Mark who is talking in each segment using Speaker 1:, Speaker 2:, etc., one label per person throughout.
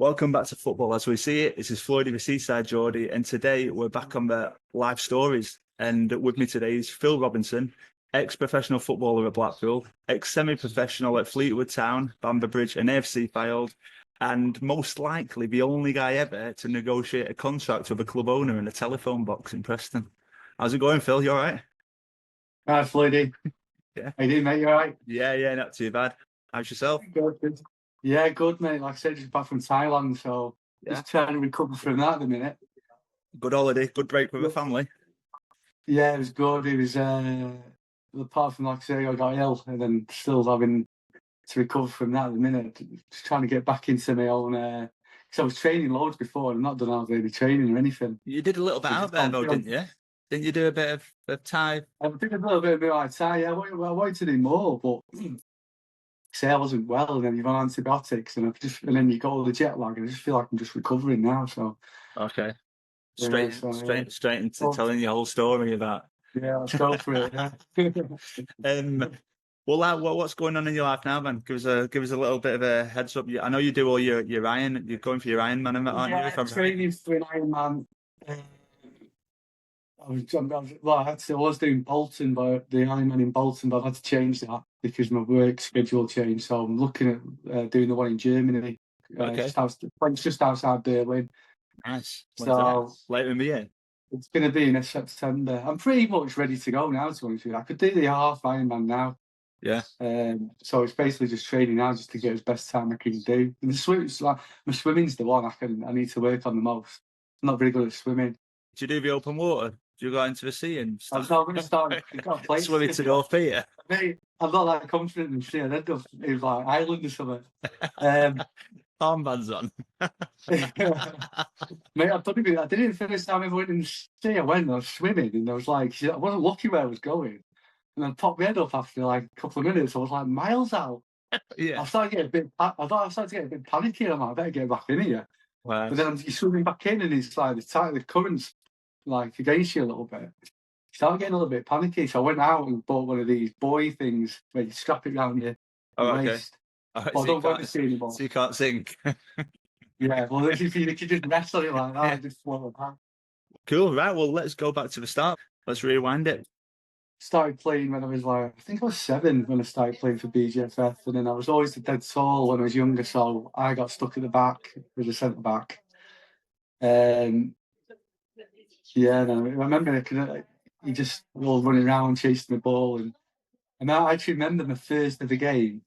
Speaker 1: Welcome back to Football As We See It. This is Floydie the Seaside Geordie, and today we're back on the live stories. And with me today is Phil Robinson, ex-professional footballer at Blackpool, ex-semi-professional at Fleetwood Town, Bamber Bridge and AFC Fylde, and most likely the only guy ever to negotiate a contract with a club owner in a telephone box in Preston. How's it going, Phil? You all right?
Speaker 2: Hi, Floydie.
Speaker 1: Yeah.
Speaker 2: How you doing, mate? You all right?
Speaker 1: Yeah, not too bad. How's yourself?
Speaker 2: Good. Yeah, good, mate. Like I said, just back from Thailand, so just trying to recover from that at the minute.
Speaker 1: Good holiday, good break with the family.
Speaker 2: Yeah, it was good. It was, apart from, like I say, I got ill and then still having to recover from that at the minute. Just trying to get back into my own, because I was training loads before and not done hardly any training or anything.
Speaker 1: You did a little bit out there, though, didn't you? Didn't you do a bit of Thai?
Speaker 2: I did a little bit of Muay Thai, yeah. I wanted to do more, but say I wasn't well, and then you're on antibiotics, and then you got all the jet lag, and I just feel like I'm just recovering now. So
Speaker 1: okay, straight into telling your whole story about.
Speaker 2: Yeah, let's go for it. Yeah.
Speaker 1: Well, what's going on in your life now, man? Give us a little bit of a heads up. I know you do all your Iron. You're going for your Ironman, aren't you?
Speaker 2: I'm training for an Ironman. I was doing Bolton, but the Ironman in Bolton, but I've had to change that because my work schedule changed. So I'm looking at doing the one in Germany.
Speaker 1: Okay.
Speaker 2: Just outside Berlin.
Speaker 1: Nice.
Speaker 2: So
Speaker 1: later in the year.
Speaker 2: It's going to be in September. I'm pretty much ready to go now. To be honest with you, I could do the half Ironman now.
Speaker 1: Yeah.
Speaker 2: So it's basically just training now, just to get as best time I can do. And my swimming's the one I need to work on the most. I'm not very good at swimming.
Speaker 1: Do you do the open water? Do you go into the sea and stuff?
Speaker 2: I'm going to start
Speaker 1: swimming to North Peter.
Speaker 2: Mate, I'm not that confident in the sea. I'd end up in like Ireland or something.
Speaker 1: Armbands on.
Speaker 2: Mate, I did it the first time I ever went in the sea. I was swimming, and I was like, I wasn't looking where I was going. And then popped my head up after like a couple of minutes. I was like miles out.
Speaker 1: Yeah.
Speaker 2: I started to get a bit panicky. I'm like, I better get back in here.
Speaker 1: Wow.
Speaker 2: But then you're swimming back in, and it's like the current's like against you a little bit. You start getting a little bit panicky. So I went out and bought one of these buoy things where you strap it around your waist.
Speaker 1: Right,
Speaker 2: well, I don't want to see anymore.
Speaker 1: So you can't sink.
Speaker 2: Yeah, well, if you just rest on it like that, just float back.
Speaker 1: Cool, right, well, let's go back to the start. Let's rewind it.
Speaker 2: Started playing when I was I think I was 7 when I started playing for BGFF, and then I was always dead tall when I was younger, so I got stuck at the back with the centre back. Yeah, and I remember he just all running around chasing the ball, and I actually remember my first ever game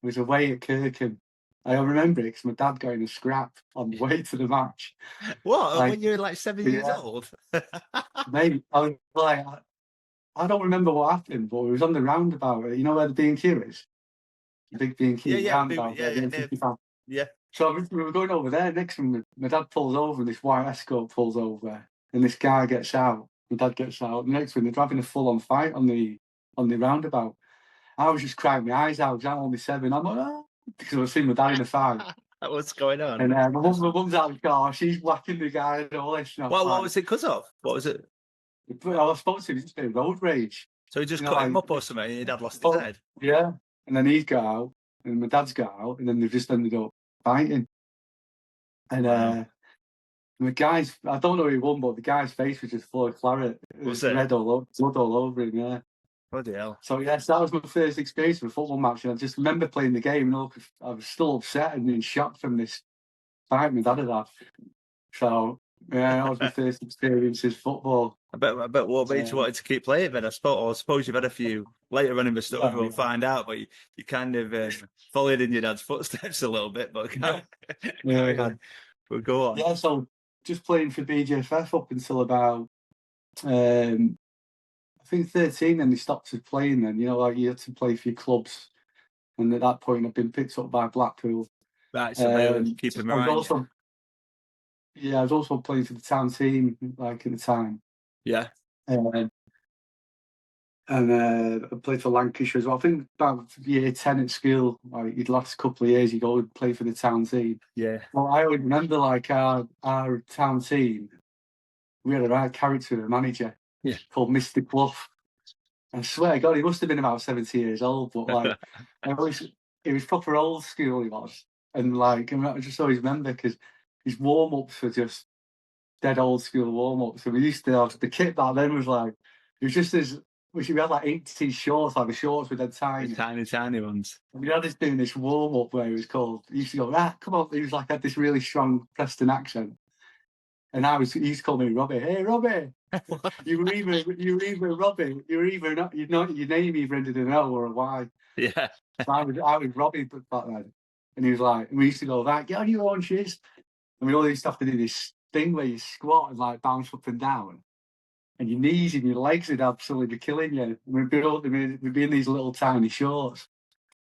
Speaker 2: was away at Kirkham. I remember it because my dad got in a scrap on the way to the match.
Speaker 1: What? When you were like 7 years old?
Speaker 2: Maybe. I was like, I don't remember what happened, but it was on the roundabout. You know where the B&Q is? The big B&Q roundabout.
Speaker 1: Yeah.
Speaker 2: So we were going over there. Next time, my dad pulls over, and this white Escort pulls over, and this guy gets out. My dad gets out. The next one, they're having a full-on fight on the roundabout. I was just crying my eyes out because I'm only 7. I'm like, oh, because I was seeing my dad in the fight.
Speaker 1: What's going on?
Speaker 2: And my mum's out of the car. She's whacking the guy and all this.
Speaker 1: What was it because of? What was it?
Speaker 2: I suppose it was just a bit of road rage.
Speaker 1: So he just cut him up or something, and your dad lost his head?
Speaker 2: Yeah. And then he's got out, and my dad's got out, and then they've just ended up fighting. And the guy's, I don't know who he won, but the guy's face was just full of claret. It was red blood all over him, yeah.
Speaker 1: Bloody hell.
Speaker 2: So, yes, that was my first experience with a football match, and I just remember playing the game, and I was still upset and in shock from this fight my dad had had. So, yeah, that was my first experience with football.
Speaker 1: I bet what made you wanted to keep playing then, I suppose you've had a few later on in the story, we'll find out, but you kind of followed in your dad's footsteps a little bit, but we'll go on.
Speaker 2: Yeah, so just playing for BGFF up until about, I think 13, and they stopped playing then. You know, like you had to play for your clubs, and at that point I'd been picked up by Blackpool.
Speaker 1: Right, so they were keeping me around.
Speaker 2: I was also playing for the town team, like at the time.
Speaker 1: Yeah.
Speaker 2: And I played for Lancashire as well. I think about year 10 at school, like you'd last couple of years, you go and play for the town team.
Speaker 1: Yeah.
Speaker 2: Well, I always remember like our town team, we had a right character, a manager called Mr. Clough. I swear to God, he must have been about 70 years old, but like, it was proper old school, he was. And like, I just always remember because his warm ups were just dead old school warm ups. And we used to have the kit back then was like, it was just this. We had like 80 shorts, like the shorts were dead
Speaker 1: The
Speaker 2: tiny.
Speaker 1: tiny, tiny ones.
Speaker 2: And we had this doing this warm up where it was called. He used to go, ah, come on. He was like had this really strong Preston accent. And he used to call me Robbie. Hey, Robbie. You were either Robbie. You were either not. Your name either ended in an L or a Y.
Speaker 1: Yeah.
Speaker 2: So I was Robbie back then. And he was like, and we used to go like, get on your haunches. And we all used to have to do this thing where you squat and like bounce up and down. And your knees and your legs would absolutely be killing you. We'd be in these little tiny shorts.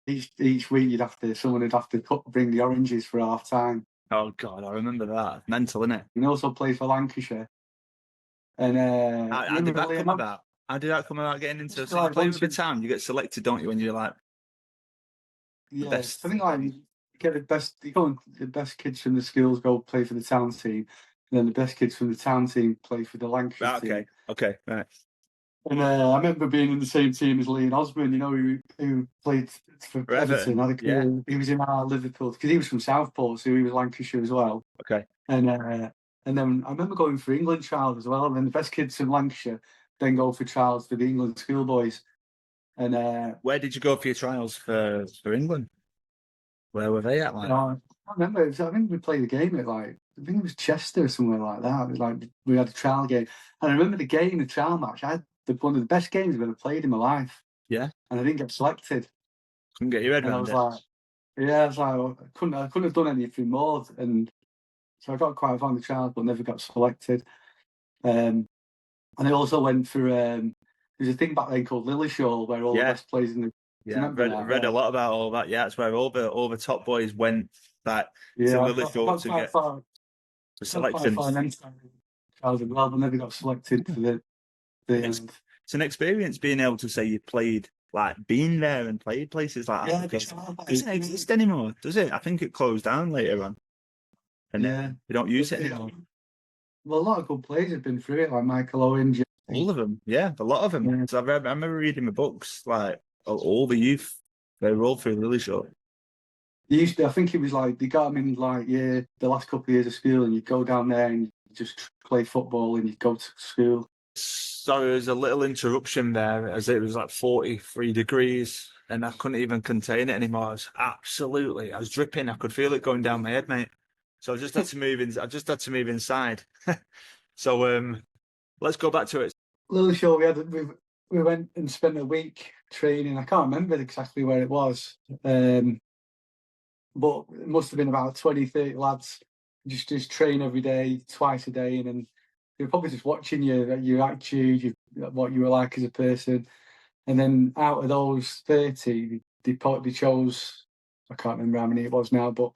Speaker 2: Each week someone would have to bring the oranges for half time.
Speaker 1: Oh God, I remember that. Mental, innit?
Speaker 2: And also played for Lancashire. And
Speaker 1: How did that come about? How did that come about getting into?
Speaker 2: Just
Speaker 1: So you
Speaker 2: like
Speaker 1: play
Speaker 2: once
Speaker 1: with the town, you get selected, don't you? When you're like the
Speaker 2: Yeah,
Speaker 1: best.
Speaker 2: I think like you get the best kids from the schools go play for the town team, and then the best kids from the town team play for the Lancashire
Speaker 1: Right,
Speaker 2: team.
Speaker 1: okay, right.
Speaker 2: And I remember being in the same team as Leon Osman, you know, who played for
Speaker 1: Everton,
Speaker 2: Everton.
Speaker 1: yeah.
Speaker 2: He was in our Liverpool because he was from Southport, so he was Lancashire as well.
Speaker 1: Okay.
Speaker 2: And then I remember going for England trials as well. And then the best kids from Lancashire then go for trials for the England schoolboys. And
Speaker 1: Where did you go for your trials for England? Where were they at? Like,
Speaker 2: I remember. I think we played a game at like I think it was Chester or somewhere like that. It was like we had a trial game, and I remember the trial match. I had one of the best games I've ever played in my life.
Speaker 1: Yeah,
Speaker 2: and I didn't get selected.
Speaker 1: couldn't get your head
Speaker 2: And I
Speaker 1: around
Speaker 2: was
Speaker 1: it.
Speaker 2: like, yeah, I was like, I couldn't have done anything more. And so I got quite far in the trials, but never got selected. And I also went for there's a thing back then called Lillishall where all the best players in the.
Speaker 1: Yeah, read a lot about all that. Yeah, that's where all the top boys went back to Lillithorpe to get the selections.
Speaker 2: Trials as well, but never got selected for the
Speaker 1: It's an experience being able to say you played, like being there and played places like that.
Speaker 2: Yeah,
Speaker 1: Because it doesn't exist anymore, does it? I think it closed down later on, and they don't use it anymore.
Speaker 2: Well, a lot of good players have been through it, like Michael Owen.
Speaker 1: All of them, yeah, a lot of them.
Speaker 2: Yeah.
Speaker 1: So I remember reading the books, like all the youth, they were all through Lillishall.
Speaker 2: I think it was like they got them in like the last couple of years of school, and you go down there and you just play football and you go to school.
Speaker 1: Sorry, there's a little interruption there as it was like 43 degrees and I couldn't even contain it anymore. I was dripping. I could feel it going down my head, mate. So I just had to move in. I just had to move inside. So let's go back to it.
Speaker 2: Lillishall, we went and spent a week training. I can't remember exactly where it was, but it must have been about 20, 30 lads. Just train every day, twice a day, and then they're probably just watching your attitude, what you were like as a person. And then out of those 30, they chose, I can't remember how many it was now, but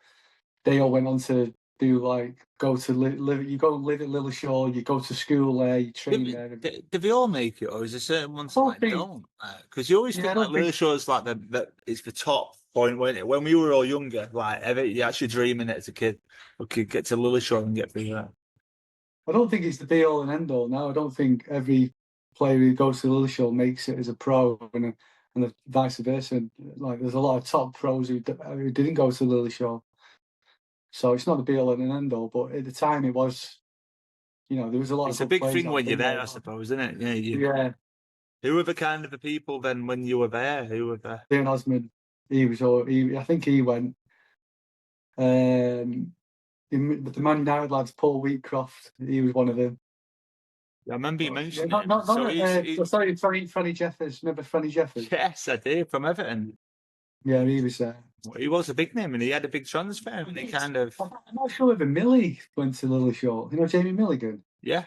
Speaker 2: they all went on to do like go to live. You go and live at Lillishall. You go to school there. You train there.
Speaker 1: Do they all make it, or is there certain ones
Speaker 2: I
Speaker 1: that don't? Because you always think like Lillishall's like it's the top point, wasn't it? When we were all younger, like you actually dreaming it as a kid, we could get to Lillishall and get through that.
Speaker 2: I don't think it's the be all and end all. Now I don't think every player who goes to Lillishall makes it as a pro, and the vice versa. Like there's a lot of top pros who didn't go to Lillishall. So it's not the be all and end all, but at the time it was, there was a lot.
Speaker 1: It's a big thing when you're there, I suppose, isn't it? Yeah.
Speaker 2: Yeah.
Speaker 1: Who were the kind of the people then when you were there? Who were there?
Speaker 2: Leon Osman, I think he went. The Man United lads, Paul Wheatcroft, he was one of them.
Speaker 1: I remember you mentioning
Speaker 2: Sorry, Franny Jeffers. Remember Franny Jeffers?
Speaker 1: Yes, I do, from Everton.
Speaker 2: Yeah, he was there.
Speaker 1: He was a big name and he had a big transfer and he kind of...
Speaker 2: I'm not sure whether Millie went to Lillishall. You know Jamie Milligan?
Speaker 1: Yeah.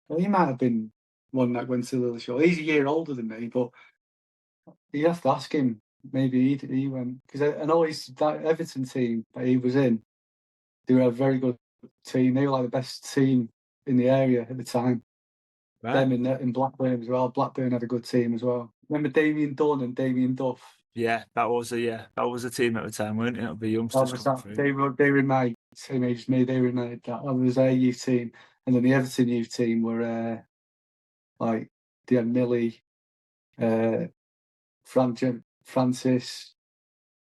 Speaker 2: Well, he might have been one that went to Lillishall. He's a year older than me, but you have to ask him. Maybe he went. Because I know that Everton team that he was in, they were a very good team. They were like the best team in the area at the time. Right. Them in Blackburn as well. Blackburn had a good team as well. Remember Damien Dunn and Damien Duff?
Speaker 1: Yeah, that was a team at the time, weren't it? The youngsters.
Speaker 2: They were in my same age as me. They were in that was their youth team, and then the Everton youth team were like they had Millie, Francis,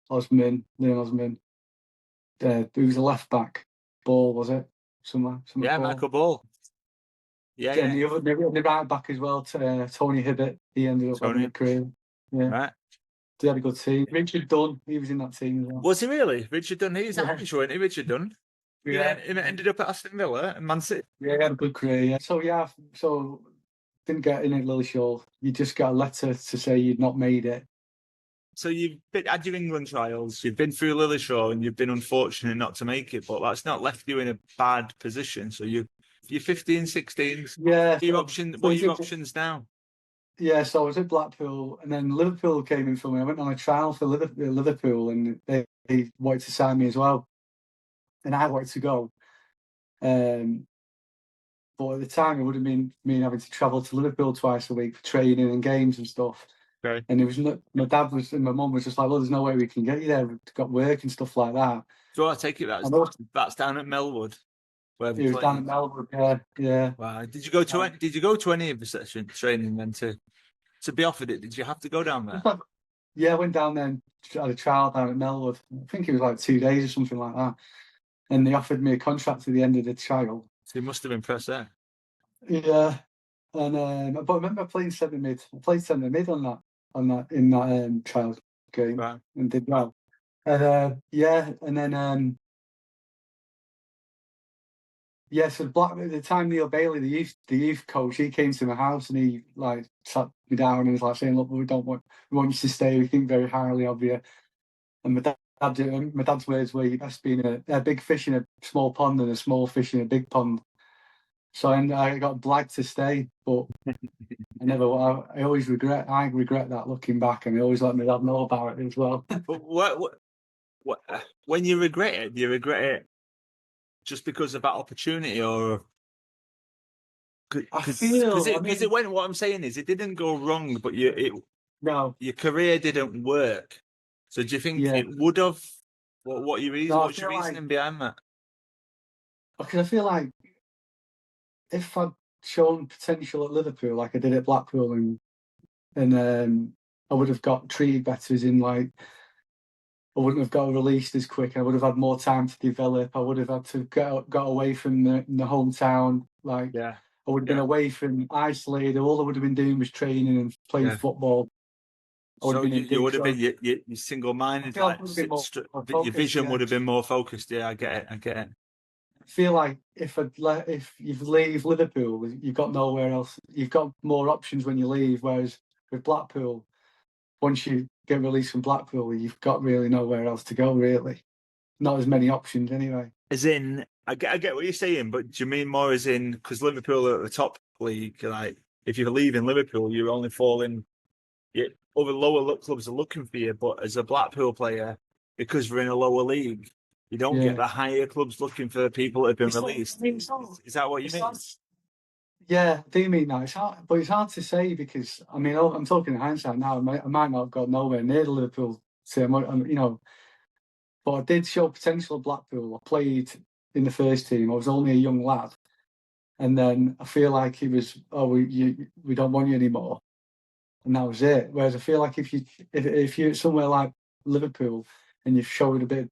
Speaker 2: Osman, Leon Osman. He was a left back. Ball, was it? Something
Speaker 1: Yeah,
Speaker 2: Ball.
Speaker 1: Michael Ball. Yeah,
Speaker 2: And
Speaker 1: yeah.
Speaker 2: the right back as well, Tony Hibbert. He ended up having a career. Yeah,
Speaker 1: Right.
Speaker 2: they had a good team. Richard Dunn, he was in that team as well.
Speaker 1: Was he really? Richard Dunn? He's Irish, weren't he, Richard Dunn?
Speaker 2: Yeah,
Speaker 1: He ended up at Aston Villa and Man City.
Speaker 2: yeah, he had a good career. Yeah. So didn't get in at Lilleshall. You just got a letter to say you'd not made it.
Speaker 1: So you've had your England trials, you've been through Lilleshall, and you've been unfortunate not to make it, but that's not left you in a bad position. So you're 15, 16.
Speaker 2: Yeah.
Speaker 1: What are your options now?
Speaker 2: Yeah, so I was at Blackpool, and then Liverpool came in for me. I went on a trial for Liverpool, and they wanted to sign me as well, and I wanted to go. But at the time, it would have been me having to travel to Liverpool twice a week for training and games and stuff.
Speaker 1: Okay.
Speaker 2: And it was my dad and my mum was just like, "Well, there's no way we can get you there. We've got work and stuff like that."
Speaker 1: So I take it that's down at Melwood.
Speaker 2: It was down at Melbourne. Yeah.
Speaker 1: Wow. Did you go to any of the session training then to be offered it? Did you have to go down there?
Speaker 2: Yeah, I went down there and had a trial down at Melwood. I think it was like 2 days or something like that. And they offered me a contract at the end of the trial.
Speaker 1: So you must have impressed there.
Speaker 2: Yeah. And but I remember playing centre mid. I played centre mid in that trial game,
Speaker 1: Right.
Speaker 2: and did well. And and then so at the time Neil Bailey, the youth coach, he came to my house and he like sat me down and was like saying, "Look, we want you to stay. We think very highly of you." And my dad's words were, "You're best being a big fish in a small pond than a small fish in a big pond." So I got blagged to stay, but I always regret that looking back, and I always let my dad know about it as well.
Speaker 1: But what when you regret it, do you regret it just because of that opportunity, or because it went? What I'm saying is, it didn't go wrong, but
Speaker 2: No,
Speaker 1: your career didn't work. So do you think it would have? What's your reasoning behind that?
Speaker 2: Because I feel like if I'd shown potential at Liverpool like I did at Blackpool, and I would have got treated better, as in like I wouldn't have got released as quick. I would have had more time to develop. I would have had to got away from the hometown. Like I would have been away from isolated. All I would have been doing was training and playing football.
Speaker 1: So you would have been you single-minded. Like, your vision would have been more focused. Yeah, I get it.
Speaker 2: I feel like if you leave Liverpool, you've got nowhere else. You've got more options when you leave. Whereas with Blackpool, once you get released from Blackpool, you've got really nowhere else to go. Really, not as many options anyway.
Speaker 1: As in, I get what you're saying, but do you mean more as in because Liverpool are at the top league? Like, if you're leaving Liverpool, you're only falling. Other lower clubs are looking for you, but as a Blackpool player, because we're in a lower league, you don't get the higher clubs looking for people that have been released. Is that what you mean?
Speaker 2: Yeah, I do mean that. It's hard, but it's hard to say because I mean I'm talking in hindsight now. I might not have got nowhere near the Liverpool team, but I did show potential at Blackpool. I played in the first team. I was only a young lad, and then I feel like it was, we don't want you anymore, and that was it. Whereas I feel like if you're somewhere like Liverpool and you've showed a bit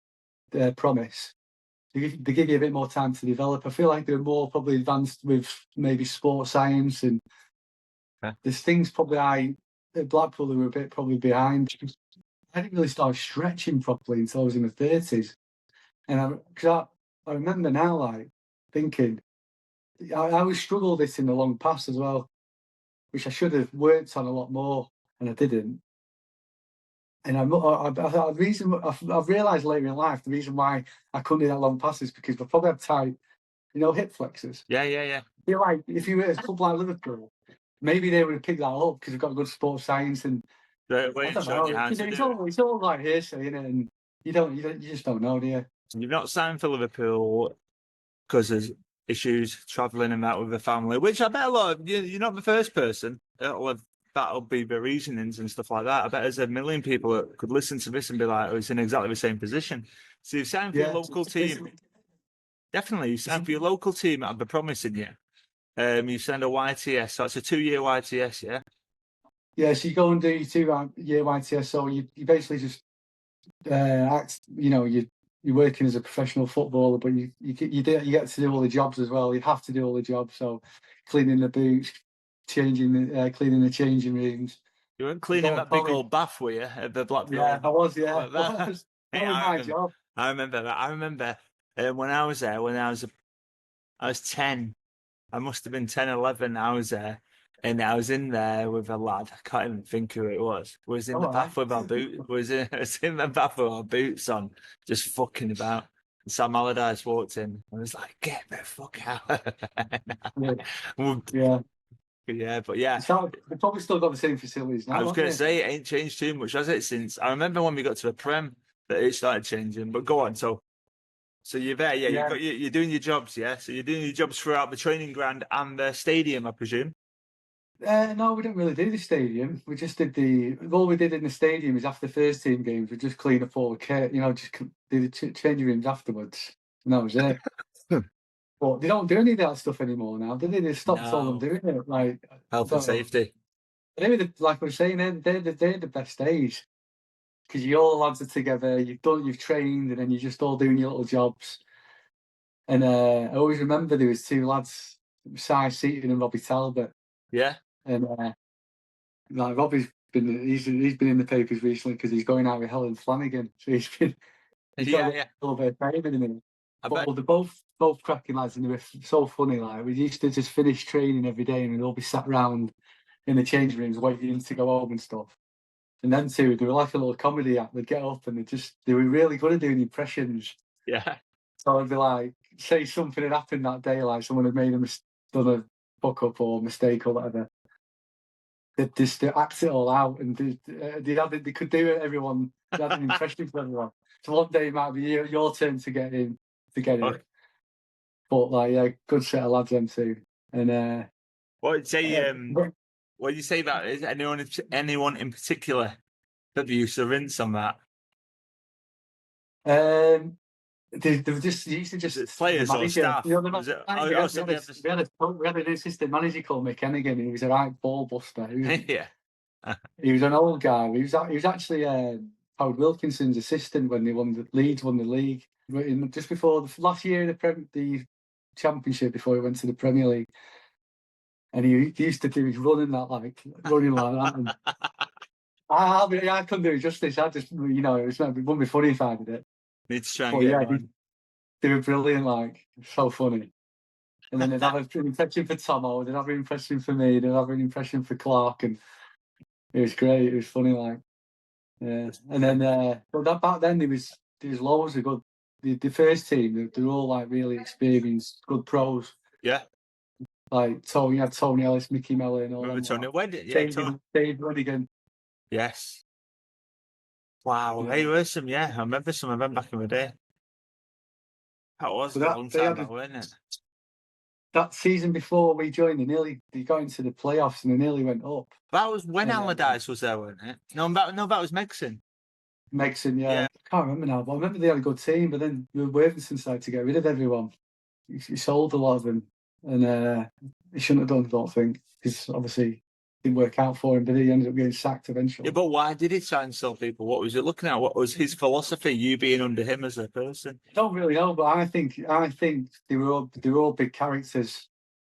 Speaker 2: of promise, they give you a bit more time to develop. I feel like they're more probably advanced with maybe sports science, and there's things probably at Blackpool who were a bit probably behind. I didn't really start stretching properly until I was in my 30s, and I remember now like thinking I always struggled this in the long pass as well, which I should have worked on a lot more, and I didn't. And I've realised later in life the reason why I couldn't do that long pass is because I probably had tight, hip flexors.
Speaker 1: Yeah.
Speaker 2: I feel like if you were at a club like Liverpool, maybe they would have picked that up because they've got good sports science and. It's all like hearsay, isn't it? And you just don't know, do you?
Speaker 1: You've not signed for Liverpool because there's issues travelling and that with the family, which I bet a lot of you're not the first person. That'll be the reasonings and stuff like that. I bet there's a million people that could listen to this and be like, "Oh, it's in exactly the same position." So you've signed for your local team. Definitely, you signed for your local team. I'd be promising you. You signed a YTS, so it's a 2-year YTS, yeah.
Speaker 2: Yeah, so you go and do your 2-year YTS. So you basically just act. You you're working as a professional footballer, but you get to do all the jobs as well. You have to do all the jobs. So cleaning the boots, cleaning the changing rooms.
Speaker 1: You weren't cleaning
Speaker 2: Go
Speaker 1: that big
Speaker 2: college.
Speaker 1: old bath, were you, at the Blackpool?
Speaker 2: Yeah, I was. Yeah,
Speaker 1: Like that?
Speaker 2: that was
Speaker 1: Hey,
Speaker 2: my job.
Speaker 1: I remember that. I remember when I was there, I was 10. I must have been 10, 11. I was there. And I was in there with a lad. I can't even think who it was. Was in the
Speaker 2: All right.
Speaker 1: bath with our boots. Was in the bath with our boots on, just fucking about. And Sam Allardyce walked in. I was like, "Get the fuck out!"
Speaker 2: Yeah,
Speaker 1: Well,
Speaker 2: yeah.
Speaker 1: yeah, but yeah,
Speaker 2: They've probably still got the same facilities now,
Speaker 1: I was
Speaker 2: haven't
Speaker 1: going to
Speaker 2: they?
Speaker 1: say it ain't changed too much, has it? Since I remember when we got to the Prem that it started changing. But go on, so you're there, yeah.
Speaker 2: Yeah.
Speaker 1: You're doing your jobs, yeah. So you're doing your jobs throughout the training ground and the stadium, I presume.
Speaker 2: No, we didn't really do the stadium. We just did all we did in the stadium is after the first team games, we just clean up all the kit, just do the changing rooms afterwards, and that was it. But they don't do any of that stuff anymore now, do they? They stopped all them
Speaker 1: No,
Speaker 2: doing it. Like, I
Speaker 1: health and
Speaker 2: don't know.
Speaker 1: safety.
Speaker 2: They were like I was saying, they're the best days because you all lads are together. You've trained, and then you're just all doing your little jobs. And I always remember there was two lads, Si Seaton and Robbie Talbot,
Speaker 1: Yeah,
Speaker 2: and like Robbie's he's been in the papers recently because he's going out with Helen Flanagan. So he's got
Speaker 1: yeah.
Speaker 2: a little bit of fame in him.
Speaker 1: I
Speaker 2: But
Speaker 1: bet.
Speaker 2: they're both cracking lads, and they were so funny. Like we used to just finish training every day, and we'd all be sat round in the changing rooms waiting to go home and stuff. And then too, they were like a little comedy act. They'd get up and they were really good at doing impressions.
Speaker 1: Yeah,
Speaker 2: So I'd be like, say something had happened that day, like someone had done a fuck up or mistake or whatever. They'd just act it all out, and they could do it. Everyone they had an impression for everyone. So one day it might be your turn to get
Speaker 1: fuck.
Speaker 2: it. But like, yeah, good set of lads them too. And
Speaker 1: What would you say?
Speaker 2: but,
Speaker 1: What do you say about is anyone in particular that you used to rinse on that?
Speaker 2: they were just they used to
Speaker 1: Is it
Speaker 2: just the
Speaker 1: players or
Speaker 2: manager.
Speaker 1: staff?
Speaker 2: The
Speaker 1: Was it?
Speaker 2: manager, we had an assistant manager called Mick Hennigan. He was a right ball buster.
Speaker 1: Yeah.
Speaker 2: He was an old guy. He was actually Howard Wilkinson's assistant when Leeds won the league. Just before the last year of the Championship, before he went to the Premier League, and he used to do his running like that. And I couldn't do it justice. I just it wouldn't be funny if I did it.
Speaker 1: Need to try and
Speaker 2: But
Speaker 1: get
Speaker 2: yeah,
Speaker 1: him on.
Speaker 2: they were brilliant. Like so funny. And then they'd have an impression for Tomo. They'd have an impression for me. They'd have an impression for Clark, and it was great. It was funny, like. Yeah, and then but back then there was loads of good. The first team, they're all like really experienced, good pros.
Speaker 1: Yeah.
Speaker 2: Like Tony Ellis, Mickey Mellon, and all
Speaker 1: Remember
Speaker 2: them.
Speaker 1: Tony? When did
Speaker 2: Dave Ruddigan.
Speaker 1: Yes. Wow,
Speaker 2: Yeah.
Speaker 1: they were some. Yeah, I remember some of them back in the day. That was
Speaker 2: So
Speaker 1: a long time ago, wasn't it?
Speaker 2: that season before we joined, they got into the playoffs and they nearly went up.
Speaker 1: That was when
Speaker 2: And,
Speaker 1: Allardyce was there, wasn't it? No, that was Megson.
Speaker 2: Megson,
Speaker 1: Yeah.
Speaker 2: I can't remember now, but I remember they had a good team. But then Worthington decided to get rid of everyone. He sold a lot of them, and he shouldn't have done. I don't think, because obviously it didn't work out for him. But he ended up getting sacked eventually.
Speaker 1: Yeah, but why did he try and sell people? What was he looking at? What was his philosophy? You being under him as a person?
Speaker 2: I don't really know, but I think they were all big characters.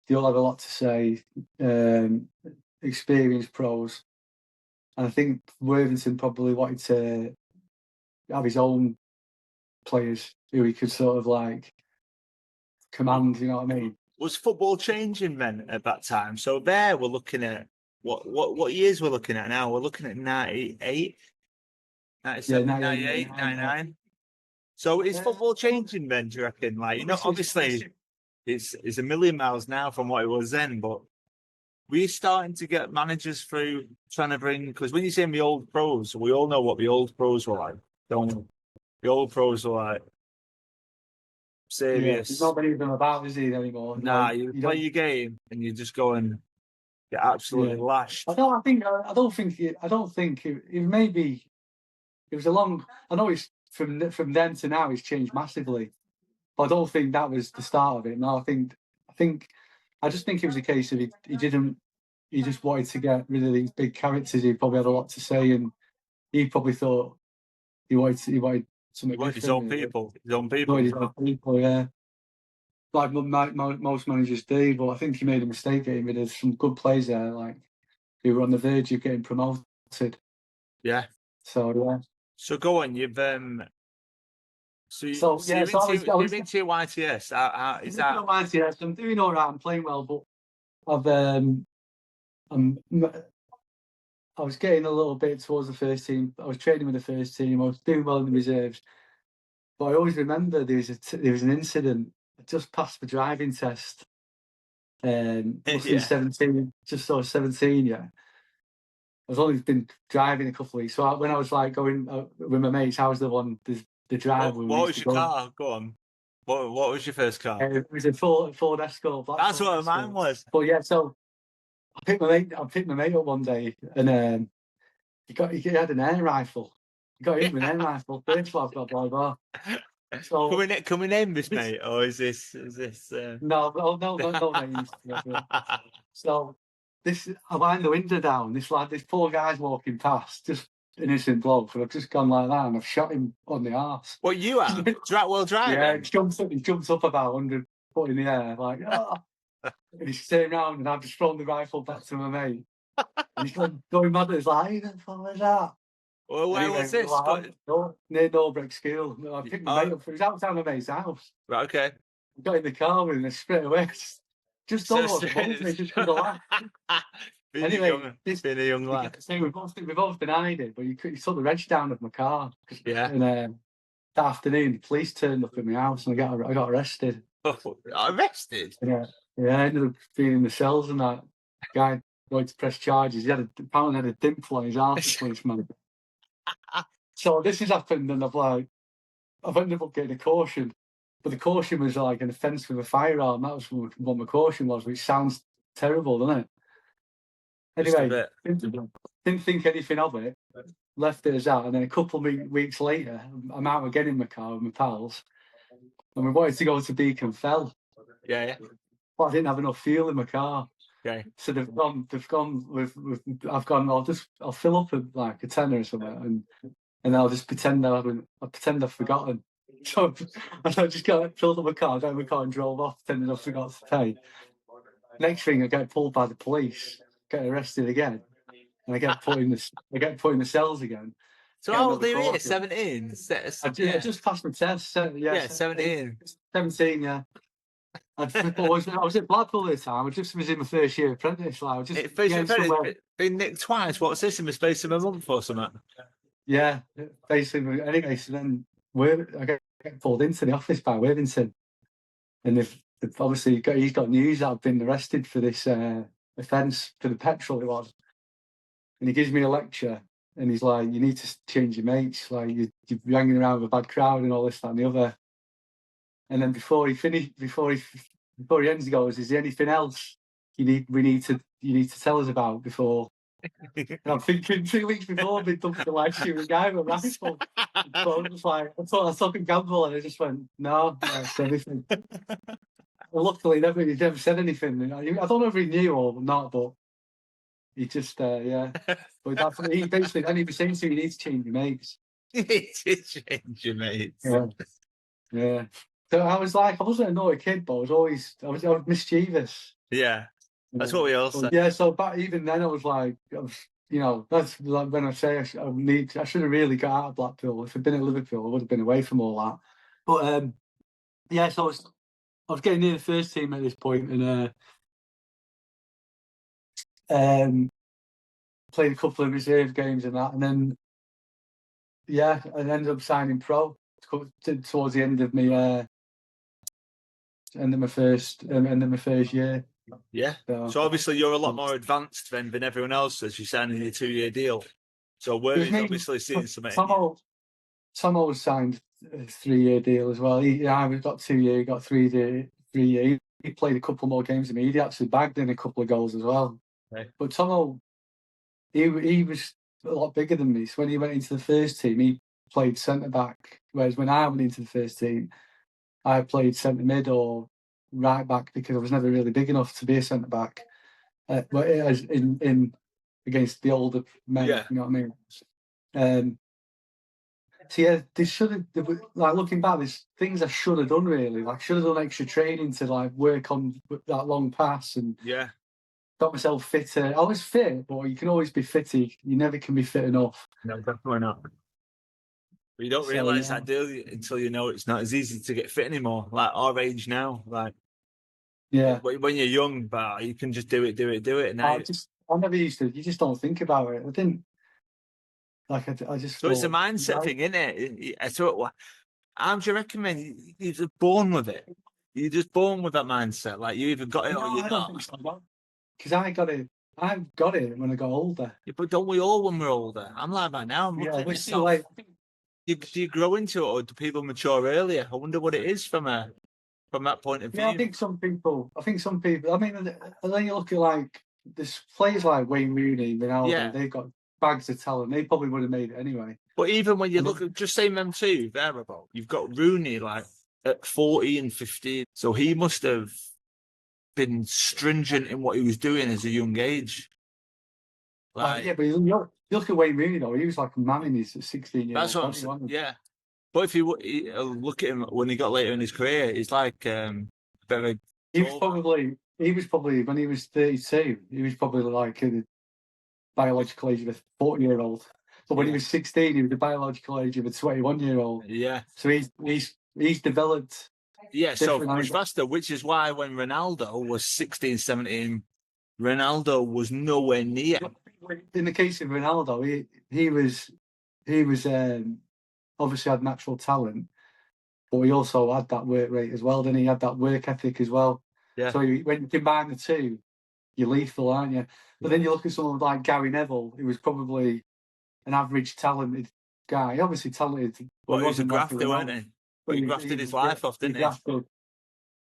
Speaker 2: They all had a lot to say. Experienced pros, and I think Worthington probably wanted to have his own players who he could sort of like command. You know what I mean?
Speaker 1: Was football changing then at that time? So there, we're looking at what years we're looking at now. We're looking at 98, 97, 98, 99. So is football changing then? Do you reckon? Like, obviously it's a million miles now from what it was then, but we're starting to get managers through trying to bring, because when you say the old pros, we all know what the old pros were like, don't we? The old pros were like serious.
Speaker 2: Yeah, there's not many of them about, is there, anymore?
Speaker 1: Nah, you play your game and you just go and get absolutely lashed.
Speaker 2: I don't think it maybe it was a long. I know it's from then to now it's changed massively, but I don't think that was the start of it. No, I just think it was a case of he just wanted to get rid of these big characters. He probably had a lot to say, and he probably thought he wanted something
Speaker 1: He wanted his
Speaker 2: different.
Speaker 1: own
Speaker 2: Really.
Speaker 1: people. His own
Speaker 2: He
Speaker 1: people.
Speaker 2: wanted his own people, yeah. Like most managers do, but I think he made a mistake getting rid of some good players there, like who were on the verge of getting promoted.
Speaker 1: Yeah.
Speaker 2: So yeah.
Speaker 1: So go on. You've
Speaker 2: So yeah, so I was
Speaker 1: you're into your YTS. How is that?
Speaker 2: yes, I'm doing all right. I'm playing well, but I've I was getting a little bit towards the first team. I was training with the first team. I was doing well in the reserves, but I always remember there was an incident. I just passed the driving test. Must have been
Speaker 1: Yeah.
Speaker 2: 17, just sort of 17. Yeah, I was only been driving a couple of weeks. So when I was like going with my mates, I was the driver.
Speaker 1: What was your car? Go on. What was your first car?
Speaker 2: It was a Ford Escort.
Speaker 1: That's what mine was.
Speaker 2: But yeah, so I picked my mate up one day, and he had an air rifle. He got him with an air rifle. First blah blah blah blah. So
Speaker 1: Can we name this, mate, or is this?
Speaker 2: no names. So I wind the window down. This poor guy's walking past, just innocent bloke, and I've just gone like that, and I've shot him on the arse.
Speaker 1: What you have? While driving?
Speaker 2: Yeah, he jumps up about 100 foot in the air, like, oh. And he's turning around, and I've just thrown the rifle back to my mate. And he's going mad. He's like, "Who the fuck was that?"
Speaker 1: Well, where
Speaker 2: Anyway,
Speaker 1: was this?
Speaker 2: like, near Norbrick School. I picked my mate up. It was outside my mate's house.
Speaker 1: Right, okay.
Speaker 2: I got in the car with him straight away. Just don't know what the bumps me, just for the laugh. Anyway,
Speaker 1: being a young lad.
Speaker 2: We've both denied it, but you took the reg down of my car.
Speaker 1: Yeah.
Speaker 2: And that afternoon, the police turned up at my house, and I got arrested.
Speaker 1: Oh, arrested?
Speaker 2: Yeah, I ended up being in the cells, and that guy wanted to press charges. He apparently had a dimple on his arse, the policeman. So this has happened, and I've ended up getting a caution, but the caution was like an offence with a firearm. That was what my caution was, which sounds terrible, doesn't it? Anyway, didn't think anything of it. Left it as that, and then a couple of weeks later, I'm out again in my car with my pals, and we wanted to go to Beacon Fell.
Speaker 1: Yeah.
Speaker 2: But I didn't have enough fuel in my car.
Speaker 1: Okay.
Speaker 2: So they've gone with I've gone, I'll fill up like a tenner or something, and I'll just pretend I've forgotten. So I just filled up my car, got in my car and drove off, pretending I forgot to pay. Next thing, I get pulled by the police, get arrested again, and I get put in the cells again.
Speaker 1: So how old are you? 17?
Speaker 2: I just passed my test.
Speaker 1: 17.
Speaker 2: 17, yeah. I was at Blackpool at the time. I just was in my first year apprentice. Like,
Speaker 1: been nicked twice. What's this, in the space of a month or something?
Speaker 2: Yeah, basically. Anyway, so then I get pulled into the office by Worthington, and they've obviously he's got news that I've been arrested for this offence, for the petrol it was, and he gives me a lecture, and he's like, "You need to change your mates. Like you're hanging around with a bad crowd and all this, that, and the other." And then before he ends, he goes, "Is there anything else you need to tell us about before?" And I'm thinking 2 weeks before I've been dumped the live shooting guy with a rifle. So I was like, I thought I gamble, and I just went, no, that's everything. Well, luckily, he never said anything. I don't know if he knew or not, but he just, yeah. But he basically, then he was saying to me, "You need to change your mates."
Speaker 1: You need to change your mates.
Speaker 2: Yeah. So I wasn't a naughty kid, but I was mischievous.
Speaker 1: Yeah. That's what we all say.
Speaker 2: Yeah, so back even then, I was like, that's like when I say I should have really got out of Blackpool. If I'd been at Liverpool, I would have been away from all that. But yeah, so I was getting near the first team at this point, and played a couple of reserve games and that, and then I ended up signing pro towards the end of my first year.
Speaker 1: Yeah. So obviously you're a lot more advanced than everyone else as you're signing your 2-year deal. So Worthy's obviously seeing something.
Speaker 2: Tomo was signed a 3-year deal as well. We've got 2 year, got 3 year. He played a couple more games than me. He actually bagged in a couple of goals as well.
Speaker 1: Okay.
Speaker 2: But Tomo, he was a lot bigger than me. So when he went into the first team, he played centre back. Whereas when I went into the first team, I played centre mid or right back because I was never really big enough to be a centre back. But as in against the older men, you know what I mean. So yeah, they should have, like, looking back, there's things I should have done really. Like, should have done extra training to like work on that long pass and
Speaker 1: Yeah.
Speaker 2: got myself fitter. I was fit, but you can always be fitter. You never can be fit enough.
Speaker 1: No, definitely not. But you don't
Speaker 2: So
Speaker 1: realise
Speaker 2: yeah,
Speaker 1: that, do you, until you know it's not as easy to get fit anymore. Like our age now, like
Speaker 2: yeah.
Speaker 1: when you're young, but you can just do it, do it, do it. Now,
Speaker 2: I never used to. You just don't think about it. I didn't like. I just
Speaker 1: so it's a
Speaker 2: thought,
Speaker 1: mindset thing, isn't it? So how do you reckon, man? You're just born with it. You're just born with that mindset. Like you either got it or
Speaker 2: no,
Speaker 1: you're
Speaker 2: I don't
Speaker 1: not.
Speaker 2: think so. Because I got it. I got it when I got older.
Speaker 1: Yeah, but don't we all when we're older? I'm like that now. I'm
Speaker 2: Yeah,
Speaker 1: looking at
Speaker 2: we're too
Speaker 1: myself.
Speaker 2: late.
Speaker 1: Do you grow into it, or do people mature earlier? I wonder what it is from that point of
Speaker 2: Yeah, I
Speaker 1: view.
Speaker 2: think some people. I mean, and then you look at like there's players like Wayne Rooney, Ronaldo.
Speaker 1: Yeah.
Speaker 2: They've got bags of talent. They probably would have made it anyway.
Speaker 1: But even when you
Speaker 2: And
Speaker 1: look at just saying them two there about, you've got Rooney like at 40 and 15. So he must have been stringent in what he was doing as a young age. Like
Speaker 2: yeah, but you look at Wayne Rooney though. He was like a man in his 16-year-old
Speaker 1: that's what I'm
Speaker 2: body,
Speaker 1: saying.
Speaker 2: wasn't he?
Speaker 1: Yeah. But if you look at him when he got later in his career, he's like very
Speaker 2: He was
Speaker 1: tall.
Speaker 2: probably when he was 32. He was probably like in the biological age of a 40-year-old. But when he
Speaker 1: Yeah.
Speaker 2: was 16, he was the biological age of a 21-year-old.
Speaker 1: Yeah.
Speaker 2: So he's developed.
Speaker 1: Yeah, so
Speaker 2: Different
Speaker 1: much
Speaker 2: angle.
Speaker 1: faster, which is why when Ronaldo was 16, 17, Ronaldo was nowhere near.
Speaker 2: In the case of Ronaldo, he was obviously had natural talent, but he also had that work rate as well. Then he had that work ethic as well.
Speaker 1: Yeah.
Speaker 2: So when you combine the two, you're lethal, aren't you? But then you look at someone like Gary Neville, who was probably an average talented guy. Obviously talented,
Speaker 1: But
Speaker 2: he
Speaker 1: he was a
Speaker 2: wasn't like
Speaker 1: grafter, weren't he? But he grafted his life off, didn't he?
Speaker 2: grafted. And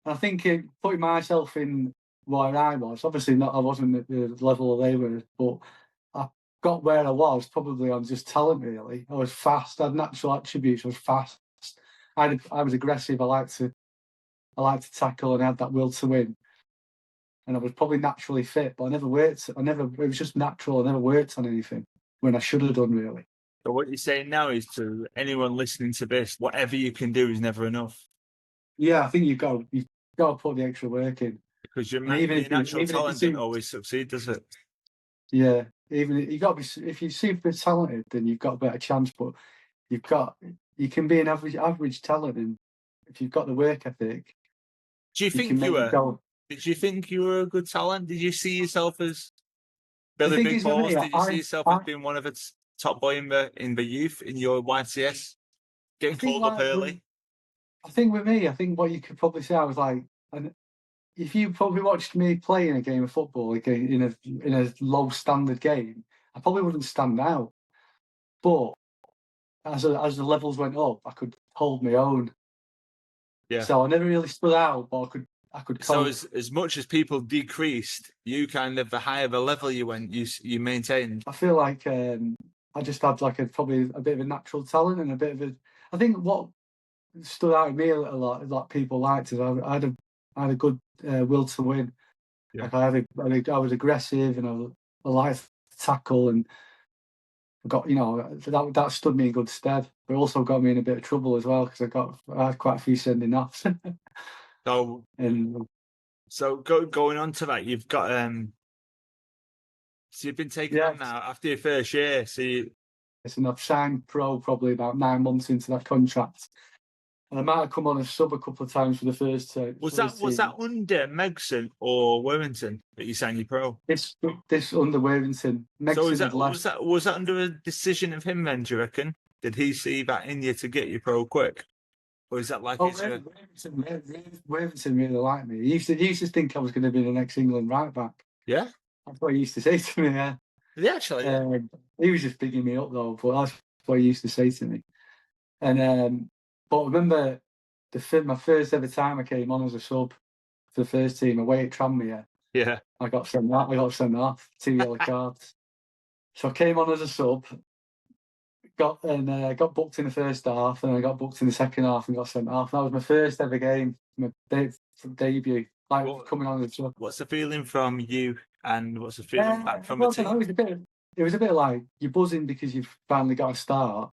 Speaker 2: I think putting myself in where I was, obviously not, I wasn't at the level they were, but I got where I was probably on just talent. Really, I was fast. I had natural attributes. I was fast. I was aggressive. I liked to tackle, and I had that will to win. And I was probably naturally fit, but I never worked. It was just natural. I never worked on anything when I should have done, really.
Speaker 1: So what you're saying now is to anyone listening to this, whatever you can do is never enough.
Speaker 2: Yeah, I think you've got to put the extra work in.
Speaker 1: Because your
Speaker 2: Even
Speaker 1: natural talent
Speaker 2: see,
Speaker 1: doesn't always succeed, does it?
Speaker 2: yeah, even you got to be. If you're super talented, then you've got a better chance. But you can be an average talent, and if you've got the work ethic,
Speaker 1: Do you
Speaker 2: you
Speaker 1: think
Speaker 2: can make
Speaker 1: you
Speaker 2: it
Speaker 1: were?
Speaker 2: go.
Speaker 1: Did you think you were a good talent? Did you see yourself as Billy
Speaker 2: thing
Speaker 1: Big
Speaker 2: is with me,
Speaker 1: Balls? Did you see yourself as being one of its top boy in the youth in your YCS? Getting
Speaker 2: think
Speaker 1: called up
Speaker 2: like
Speaker 1: early?
Speaker 2: I think with me, I think what you could probably say, I was like, and if you probably watched me play in a game of football, like in a low standard game, I probably wouldn't stand out. But as the levels went up, I could hold my own.
Speaker 1: Yeah.
Speaker 2: So I never really stood out, but I could
Speaker 1: So
Speaker 2: cope.
Speaker 1: as much as people decreased, you kind of the higher the level you went, you maintained.
Speaker 2: I feel like I just had like probably a bit of a natural talent and a bit of a. I think what stood out in me a lot, like people liked, is I had a good will to win.
Speaker 1: Yeah.
Speaker 2: Like I was aggressive and I liked to tackle, and I got that stood me in good stead. But also got me in a bit of trouble as well because I had quite a few sending offs.
Speaker 1: So
Speaker 2: And
Speaker 1: going on to that, you've got so you've been taken on now after your first year. So
Speaker 2: and I've signed pro probably about 9 months into that contract. And I might have come on a sub a couple of times for the first team.
Speaker 1: Was that under Megson or Worthington that you signed your pro?
Speaker 2: This under Worthington.
Speaker 1: So was that under a decision of him then, do you reckon? Did he see that in you to get you pro quick? Or is that like
Speaker 2: Worthington really liked me. He used to think I was going to be the next England right back.
Speaker 1: Yeah?
Speaker 2: That's what he used to say to me, yeah.
Speaker 1: Yeah, actually. Yeah.
Speaker 2: He was just bigging me up though, but that's what he used to say to me. And but I remember my first ever time I came on as a sub for the first team away at Tranmere.
Speaker 1: Yeah.
Speaker 2: I got sent off, 2 yellow cards. So I came on as a sub, got booked in the first half, and I got booked in the second half and got sent off. That was my first ever game, my debut, coming on as a sub.
Speaker 1: What's the feeling from you, and what's the feeling back from the team?
Speaker 2: It was a bit like you're buzzing because you've finally got a start,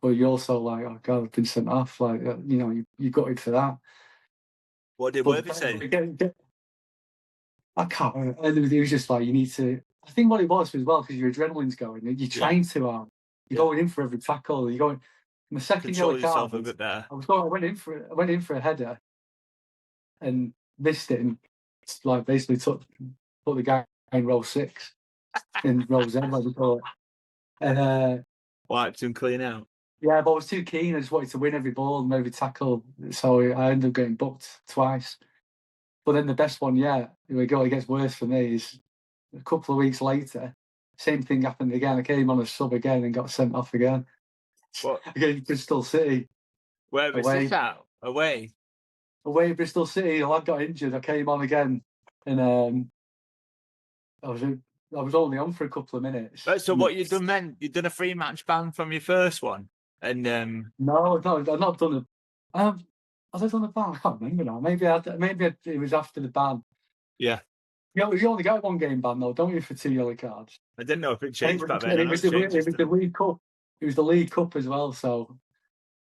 Speaker 2: but you're also like, oh God, I've been sent off. Like, you know, you gutted for that.
Speaker 1: What did
Speaker 2: But
Speaker 1: Worthy say?
Speaker 2: I can't remember. And it was just like, you need to. I think what it was as well, because your adrenaline's going, and you're trying to. You're
Speaker 1: Yeah.
Speaker 2: going in for every tackle. You're going. My second
Speaker 1: Control
Speaker 2: yellow
Speaker 1: yourself
Speaker 2: card.
Speaker 1: a bit better.
Speaker 2: I went in for a header, and missed it, and like basically put the guy in row 6, in row Z, like we call it. And
Speaker 1: Wiped him clean out.
Speaker 2: yeah, but I was too keen. I just wanted to win every ball and every tackle, so I ended up getting booked twice. But then the best one yet, it gets worse for me, is a couple of weeks later, same thing happened again. I came on a sub again and got sent off again.
Speaker 1: What?
Speaker 2: Against Bristol City.
Speaker 1: Where was this at? Away?
Speaker 2: Away at Bristol City, the lad got injured. I came on again, and I was only on for a couple of minutes.
Speaker 1: So what you've done then? You've done a 3-match ban from your first one, and
Speaker 2: No, I've not done it. Have I done a ban? I can't remember now. Maybe it was after the ban.
Speaker 1: yeah,
Speaker 2: You only get one game ban though, don't you, for 2 yellow cards?
Speaker 1: I didn't know if it changed back
Speaker 2: And
Speaker 1: then.
Speaker 2: it was the League Cup. It was the League Cup as well, so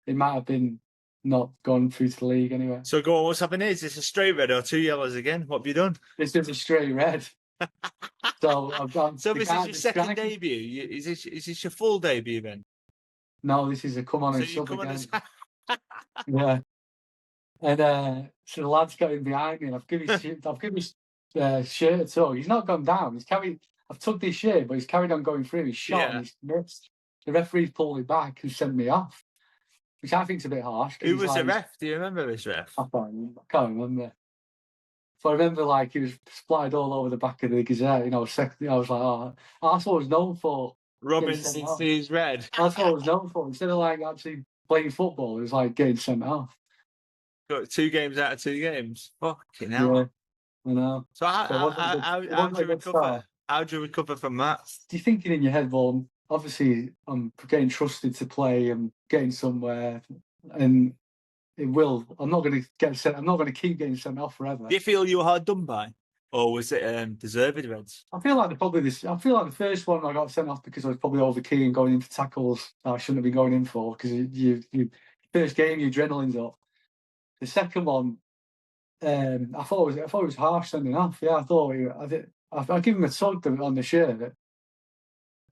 Speaker 2: it might have been not gone through to the league anyway.
Speaker 1: So go on, what's happened here? Is this a straight red or 2 yellows again? What have you done?
Speaker 2: This is a straight red. So I've got.
Speaker 1: So this is your second debut. Is this your full debut then?
Speaker 2: No, this is a come on and sub
Speaker 1: come
Speaker 2: again.
Speaker 1: on
Speaker 2: Yeah. And so the lad's got in behind me, and I've given his shirt a tug. He's not gone down. I've tugged his shirt, but he's carried on going through. He's shot and he's missed. The referee's pulled it back and sent me off, which I think's a bit harsh.
Speaker 1: Who was the ref? Do you remember this ref?
Speaker 2: I can't remember. So I remember like he was splattered all over the back of the Gazette. You know, I was like, oh, that's what I was known for.
Speaker 1: Robinson sees red.
Speaker 2: That's what I was known for. Instead of like actually playing football, it was like getting sent off.
Speaker 1: Got 2 games out of 2 games. Fucking hell.
Speaker 2: Yeah, I know.
Speaker 1: So how do you recover? How do you recover from that?
Speaker 2: You're thinking in your head, well, obviously I'm getting trusted to play. I'm getting somewhere, and it will. I'm not going to get sent. I'm not going to keep getting sent off forever.
Speaker 1: Do you feel you were hard done by, or was it deserved reds?
Speaker 2: I feel like I feel like the first one I got sent off because I was probably over keen going into tackles that I shouldn't have been going in for, because you first game your adrenaline's up. The second one, I thought it was harsh sending off. Yeah, I give him a tug on the shirt,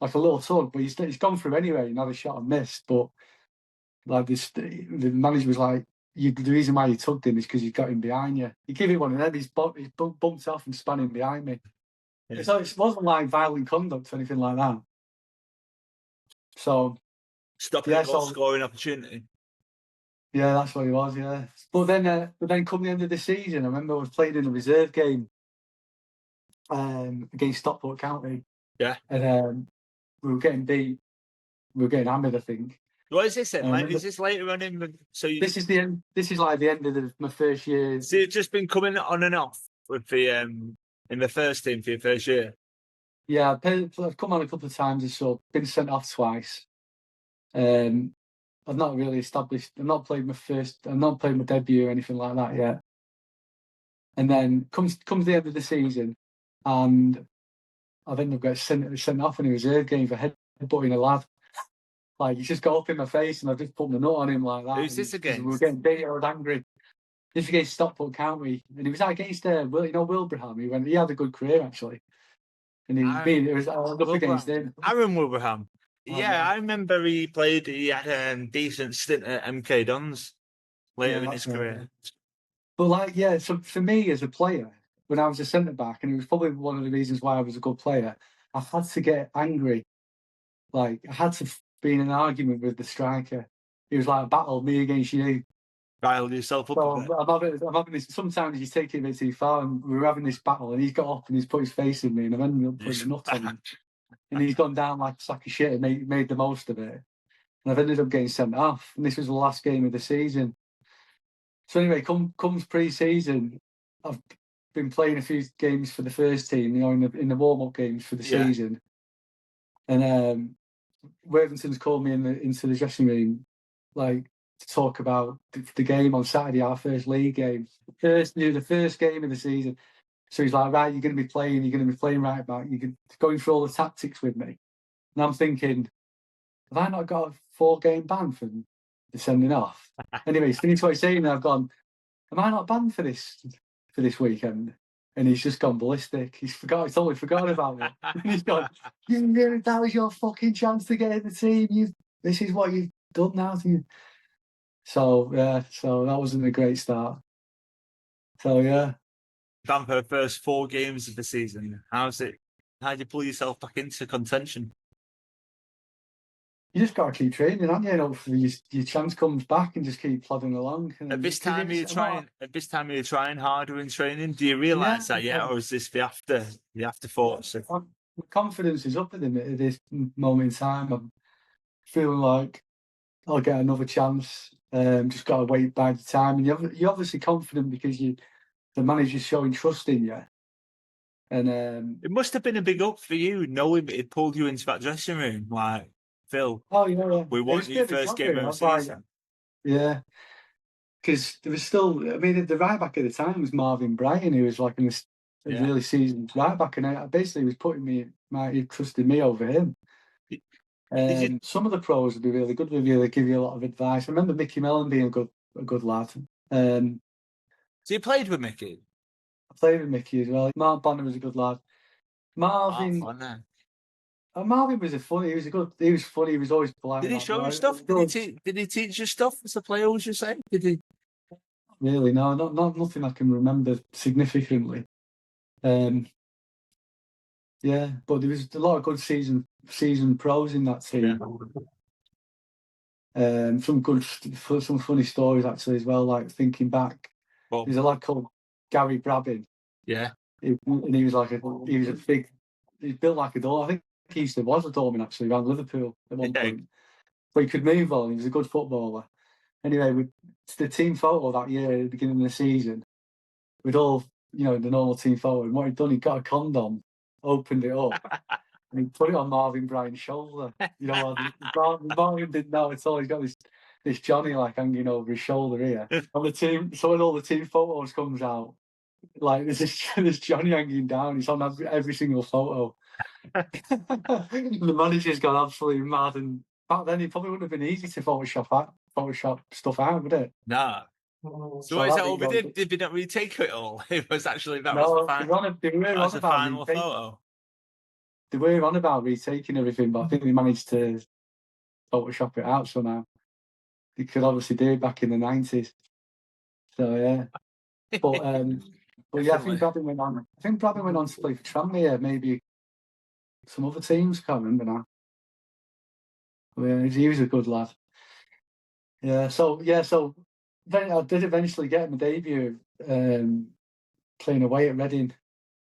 Speaker 2: like a little tug, but he's gone through anyway. Another shot and missed, but like the manager was like, the reason why you tugged him is because you got him behind you. You give it one, and then he's bumped off and spun him behind me. Yeah. So it wasn't like violent conduct or anything like that. So
Speaker 1: stopping a goal scoring opportunity.
Speaker 2: Yeah, that's what it was. Yeah, but then come the end of the season, I remember I was playing in a reserve game against Stockport County.
Speaker 1: Yeah,
Speaker 2: and we were getting beat. We were getting hammered, I think.
Speaker 1: What is this then? Is this later on in the?
Speaker 2: This is the end. This is like the end of my first year.
Speaker 1: So you've just been coming on and off with the in the first team for your first year.
Speaker 2: Yeah, I've come on a couple of times and so been sent off twice. I've not really established. I've not played my debut or anything like that yet. And then comes the end of the season, and I've ended up getting sent off in a reserve game for headbutting a lad. Like, he just got up in my face, and I just put my nut on him like that.
Speaker 1: Who's this against?
Speaker 2: We were getting beat. I was angry. This against Stockport County, and he was against Wilbraham. He had a good career actually, and I was up against him.
Speaker 1: Aaron Wilbraham. Yeah, I remember he had a decent stint at MK Dons later in his career.
Speaker 2: But so for me as a player, when I was a centre back, and it was probably one of the reasons why I was a good player, I had to get angry. Like, I had to be in an argument with the striker. It was like a battle, me against you.
Speaker 1: Riled yourself up a bit.
Speaker 2: I'm having this. Sometimes he's taking it a bit too far, and we were having this battle, and he's got up and he's put his face in me, and I've ended up putting a nut on him. And he's gone down like a sack of shit and made the most of it. And I've ended up getting sent off. And this was the last game of the season. So anyway, comes pre-season, I've been playing a few games for the first team, in the warm-up games for the season. And Worthington's called me into the dressing room, like, to talk about the game on Saturday, our first league game. The first game of the season. So he's like, right, you're going to be playing right back. You're going through all the tactics with me. And I'm thinking, have I not got a 4-game ban for the sending off? Anyway, he's finished what he's saying, and I've gone, am I not banned for this weekend? And he's just gone ballistic. He's totally forgotten about it. And he's gone, that was your fucking chance to get in the team. This is what you've done now. So that wasn't a great start. So yeah.
Speaker 1: Banned for the first 4 games of the season. How'd you pull yourself back into contention?
Speaker 2: You just got to keep training, haven't you? And hopefully your chance comes back and just keep plodding along.
Speaker 1: At this time, you're trying harder in training. Do you realise that yet, or is this the afterthoughts?
Speaker 2: My confidence is up at this moment in time. I'm feeling like I'll get another chance. Just got to wait by the time, and you're obviously confident because the manager's showing trust in you. And
Speaker 1: it must have been a big up for you knowing it pulled you into that dressing room, like, Phil.
Speaker 2: Oh, yeah.
Speaker 1: We want you first game of the season.
Speaker 2: Yeah. Because there was still, the right back at the time was Marvin Bryan, who was like a really seasoned right back, and I basically was he trusted me over him. Some of the pros would be really good with you. They give you a lot of advice. I remember Mickey Mellon being a good lad.
Speaker 1: So you played with Mickey?
Speaker 2: I played with Mickey as well. Mark Bonner was a good lad. Marvin was funny. He was funny. He was always polite.
Speaker 1: Did he show you stuff? Did he teach you stuff as a player? Was you saying? Did he?
Speaker 2: Really, no, not nothing I can remember significantly. Yeah, but there was a lot of good season pros in that team. Yeah. Some funny stories actually as well. Like thinking back, there's a lad called Gary Brabbin.
Speaker 1: Yeah,
Speaker 2: and he was built like a door. I think he was a doorman actually around Liverpool at one point. But he could move on. He was a good footballer. Anyway, the team photo that year at the beginning of the season, we'd all, the normal team photo. And what he'd done, he got a condom, opened it up, and he put it on Marvin Bryan's shoulder. Marvin didn't know at all. He's got this Johnny like hanging over his shoulder here. And so when all the team photos comes out, like there's this Johnny hanging down. He's on every single photo. The manager's gone absolutely mad, and back then it probably wouldn't have been easy to Photoshop stuff out, would it?
Speaker 1: Nah. So what is that over? Did we not really take it all? It was actually that was the final photo.
Speaker 2: They were on about retaking everything, but I think they managed to Photoshop it out somehow. They could obviously do it back in the 90s. So yeah. But yeah, I think Brabbin went on. I think Brabbin went on to play for Tranmere, maybe some other teams. Can't remember now. But yeah, he was a good lad. Yeah. So then I did eventually get my debut playing away at Reading.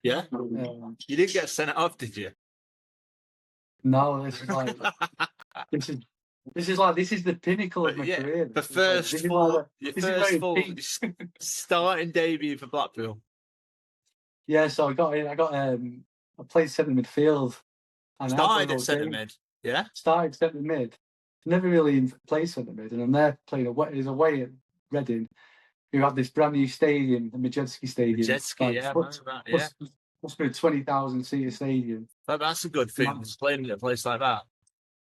Speaker 1: Yeah. You didn't get sent off, did you?
Speaker 2: No, this is like this is the pinnacle of my career.
Speaker 1: The first starting debut for Blackpool.
Speaker 2: Yeah, so I got in. I played centre midfield.
Speaker 1: And started at centre mid. Yeah.
Speaker 2: Started centre mid. Never really played centre mid, and I'm there playing away at Reading, who had this brand new stadium, the Majeski Stadium. Must be a 20,000 seater stadium.
Speaker 1: That's a good thing, playing at a place like that.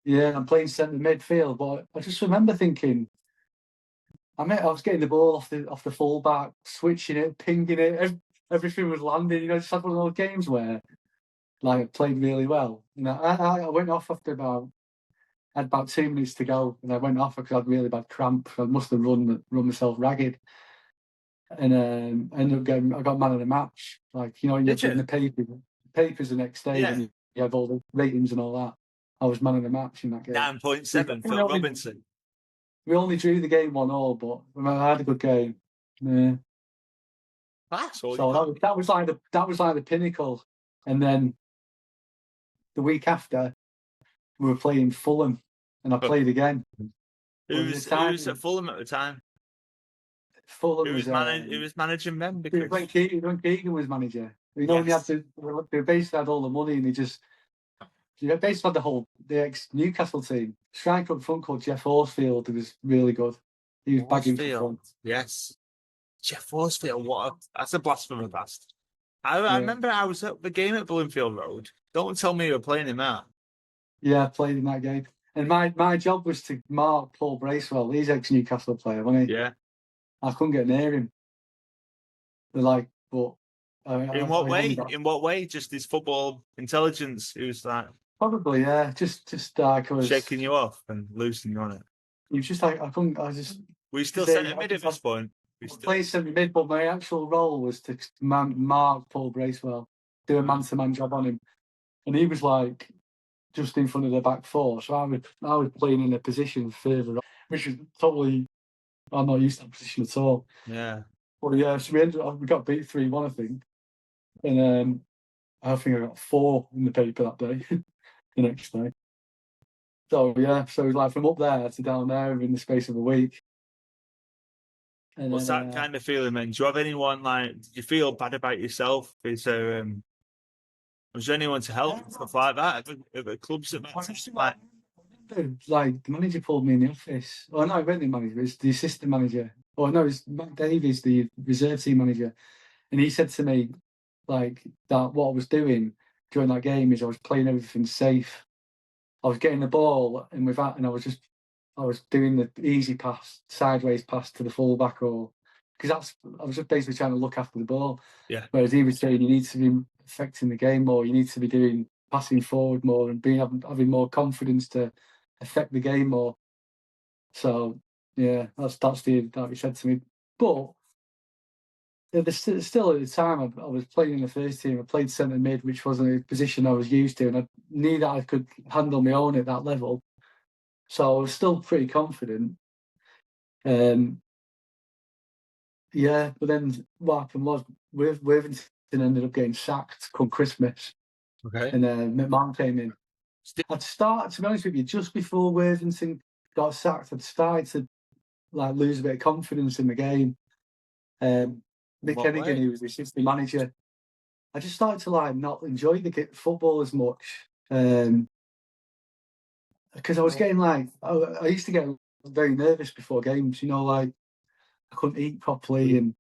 Speaker 2: Yeah, I'm playing centre midfield, but I just remember thinking, I was getting the ball off the fullback, switching it, pinging it, everything was landing. Just had one of those games where, like, I played really well. I went off after I had about 2 minutes to go, and I went off because I had really bad cramp. So I must have run myself ragged, and ended up I got man of the match. Like you're in the papers the next day, and you have all the ratings and all that. I was man of the match in that game.
Speaker 1: 9.7 Phil Robinson.
Speaker 2: We only drew the game 1-1, but I had a good game. Yeah. So that was like the pinnacle, and then the week after we were playing Fulham, and I played again.
Speaker 1: Who was at Fulham at the time?
Speaker 2: Fulham
Speaker 1: who was managing them?
Speaker 2: Because when Keegan was manager, when they basically had all the money, and they basically had the ex-Newcastle team. Striker up front called Jeff Horsfield, who was really good. He was bagging for front.
Speaker 1: Yes. Jeff Horsfield, that's a blast from the past. I remember I was at the game at Bloomfield Road. Don't tell me you were playing him out.
Speaker 2: Yeah, I played in that game. And my job was to mark Paul Bracewell. He's ex-Newcastle player, wasn't he?
Speaker 1: Yeah.
Speaker 2: I couldn't get near him. They're like, but
Speaker 1: In what
Speaker 2: I
Speaker 1: way?
Speaker 2: only got,
Speaker 1: In what way? Just his football intelligence. He was like
Speaker 2: probably, yeah. Just like I was
Speaker 1: shaking you off and losing you on it.
Speaker 2: He was just like I couldn't. I just
Speaker 1: Were you still
Speaker 2: say,
Speaker 1: centre mid at this point? We still...
Speaker 2: played centre mid, but my actual role was to mark Paul Bracewell, do a man-to-man job on him, and he was like just in front of the back four. So I was playing in a position further on, which is totally I'm not used to that position at all.
Speaker 1: Yeah.
Speaker 2: But yeah, so we got beat 3-1, I think, and I think I got 4 in the paper that day, the next day. So yeah, so it was like from up there to down there in the space of a week. And
Speaker 1: What's
Speaker 2: then,
Speaker 1: that kind of feeling, man? Do you have anyone like? Do you feel bad about yourself? Is there was there anyone to help and stuff like that at the clubs at that time?
Speaker 2: Like the manager pulled me in the office. Oh no, it wasn't the manager, it's the assistant manager. Oh no, it's Matt Davies, the reserve team manager. And he said to me, like, that what I was doing during that game is I was playing everything safe. I was getting the ball and with that, and I was doing the easy pass, sideways pass to the fullback, or because I was just basically trying to look after the ball.
Speaker 1: Yeah.
Speaker 2: Whereas he was saying you need to be affecting the game more, you need to be passing forward more and having more confidence to affect the game more. So yeah, that's that he said to me. But still at the time I was playing in the first team. I played centre mid, which wasn't a position I was used to, and I knew that I could handle my own at that level. So I was still pretty confident. Yeah, but then what happened was Worthington ended up getting sacked come Christmas.
Speaker 1: Okay.
Speaker 2: And McMahon came in. I'd started, to be honest with you, just before Worthington got sacked, I'd started to like lose a bit of confidence in the game. Mick Hennigan, who was the assistant manager, I just started to like not enjoy the football as much. Because I was getting like, I used to get very nervous before games, you know, like I couldn't eat properly and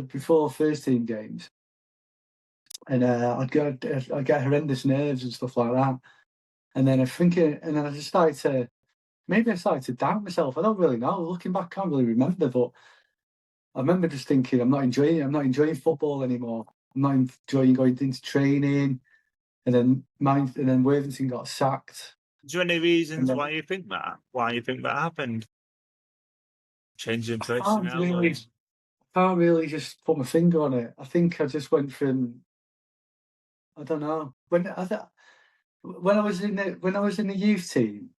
Speaker 2: before first team games. And I'd get horrendous nerves and stuff like that. And then I just started to, maybe I started to doubt myself. I don't really know. Looking back, I can't really remember, but I remember just thinking, I'm not enjoying football anymore. I'm not enjoying going into training. And then Worthington got sacked.
Speaker 1: Is there any reasons why you think that? Why you think that happened? Changing personnel?
Speaker 2: I can't really just put my finger on it. I think I just went from, I don't know, when I was in the youth team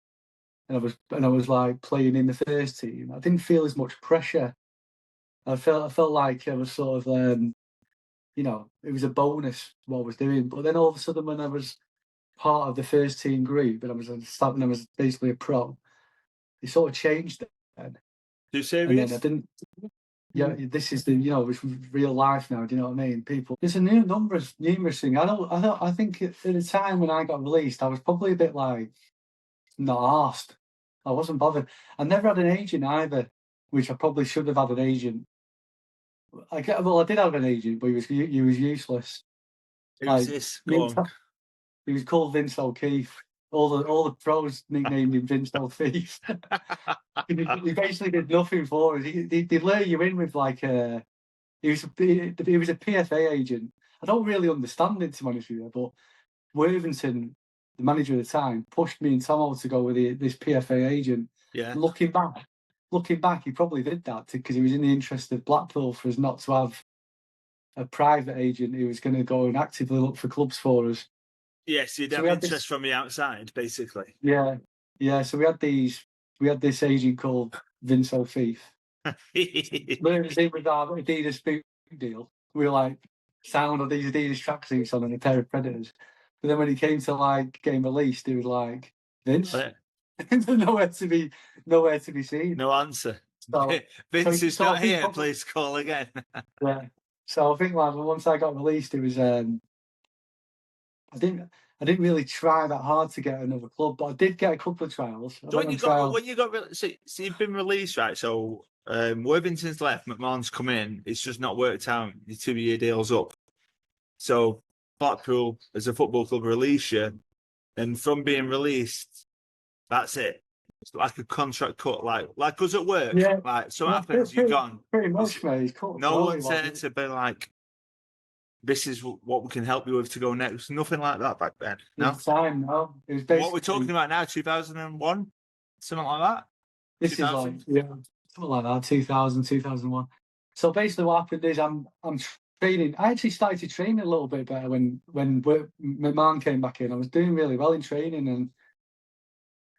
Speaker 2: and I was like playing in the first team, I didn't feel as much pressure. I felt like I was sort of you know, it was a bonus what I was doing. But then all of a sudden when I was part of the first team group and I was basically a pro, it sort of changed then.
Speaker 1: Too
Speaker 2: And then
Speaker 1: serious?
Speaker 2: I didn't. Yeah, this is it's real life now. Do you know what I mean? There's a numerous things. I think at the time when I got released, I was probably a bit like not asked. I wasn't bothered. I never had an agent either, which I probably should have had an agent. I did have an agent, but he was useless.
Speaker 1: Who's this? Go on.
Speaker 2: He was called Vince O'Keefe. All the pros nicknamed him Vince O'Keefe. He basically did nothing for us. He'd lure you in with like he was a PFA agent. I don't really understand it, to be honest with you, but Worthington, the manager at the time, pushed me and Tomo to go with this PFA agent.
Speaker 1: Yeah.
Speaker 2: Looking back, he probably did that because he was in the interest of Blackpool for us not to have a private agent who was going to go and actively look for clubs for us.
Speaker 1: Yes, you'd have interest from the outside, basically.
Speaker 2: Yeah. So we had this agent called Vince O'Keefe. When it was in with our Adidas boot deal, we were like, sound of these Adidas tracksuits on and a pair of Predators. But then when he came to like getting released, he was like, Vince, nowhere to be seen.
Speaker 1: No answer. So, Vince is not here. Please call again.
Speaker 2: Yeah. So I think like once I got released, it was I didn't really try that hard to get another club, but I did get a couple of trials.
Speaker 1: So when you got so you've been released, right? So Worthington's left, McMahon's come in. It's just not worked out. Your 2-year deal's up. So Blackpool, as a football club, release you, and from being released, That's it. It's like a contract cut, like us at work.
Speaker 2: Yeah.
Speaker 1: Like, so what
Speaker 2: Yeah,
Speaker 1: happens, you're gone.
Speaker 2: pretty much, mate. He's cut
Speaker 1: No
Speaker 2: throat,
Speaker 1: one's
Speaker 2: like,
Speaker 1: there to be like, this is what we can help you with to go next. Nothing like that back then.
Speaker 2: at
Speaker 1: No.
Speaker 2: the time, no. It was
Speaker 1: What we're
Speaker 2: basically
Speaker 1: talking about now, 2001, something like that.
Speaker 2: this is like
Speaker 1: 2000?
Speaker 2: yeah, something like that, 2000, 2001. So basically, what happened is I'm training. I actually started to train a little bit better when my man came back in. I was doing really well in training, and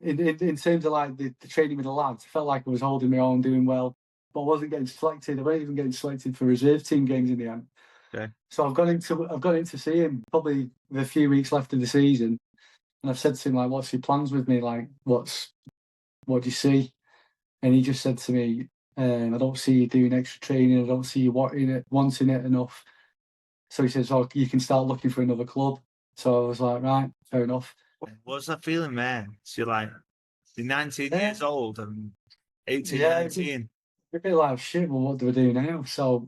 Speaker 2: in terms of like the training with the lads, I felt like I was holding my own, doing well, but I wasn't getting selected. I wasn't even getting selected for reserve team games in the end.
Speaker 1: Okay.
Speaker 2: So I've gone in to see him probably with a few weeks left of the season, and I've said to him like, "What's your plans with me? Like, what do you see?" And he just said to me, "I don't see you doing extra training. I don't see you wanting it enough." So he says, "Oh, you can start looking for another club." So I was like, "Right, fair enough."
Speaker 1: What's that feeling, man? So you're 19 years old and 18,
Speaker 2: Yeah,
Speaker 1: 19.
Speaker 2: a bit like shit. Well, what do we do now? So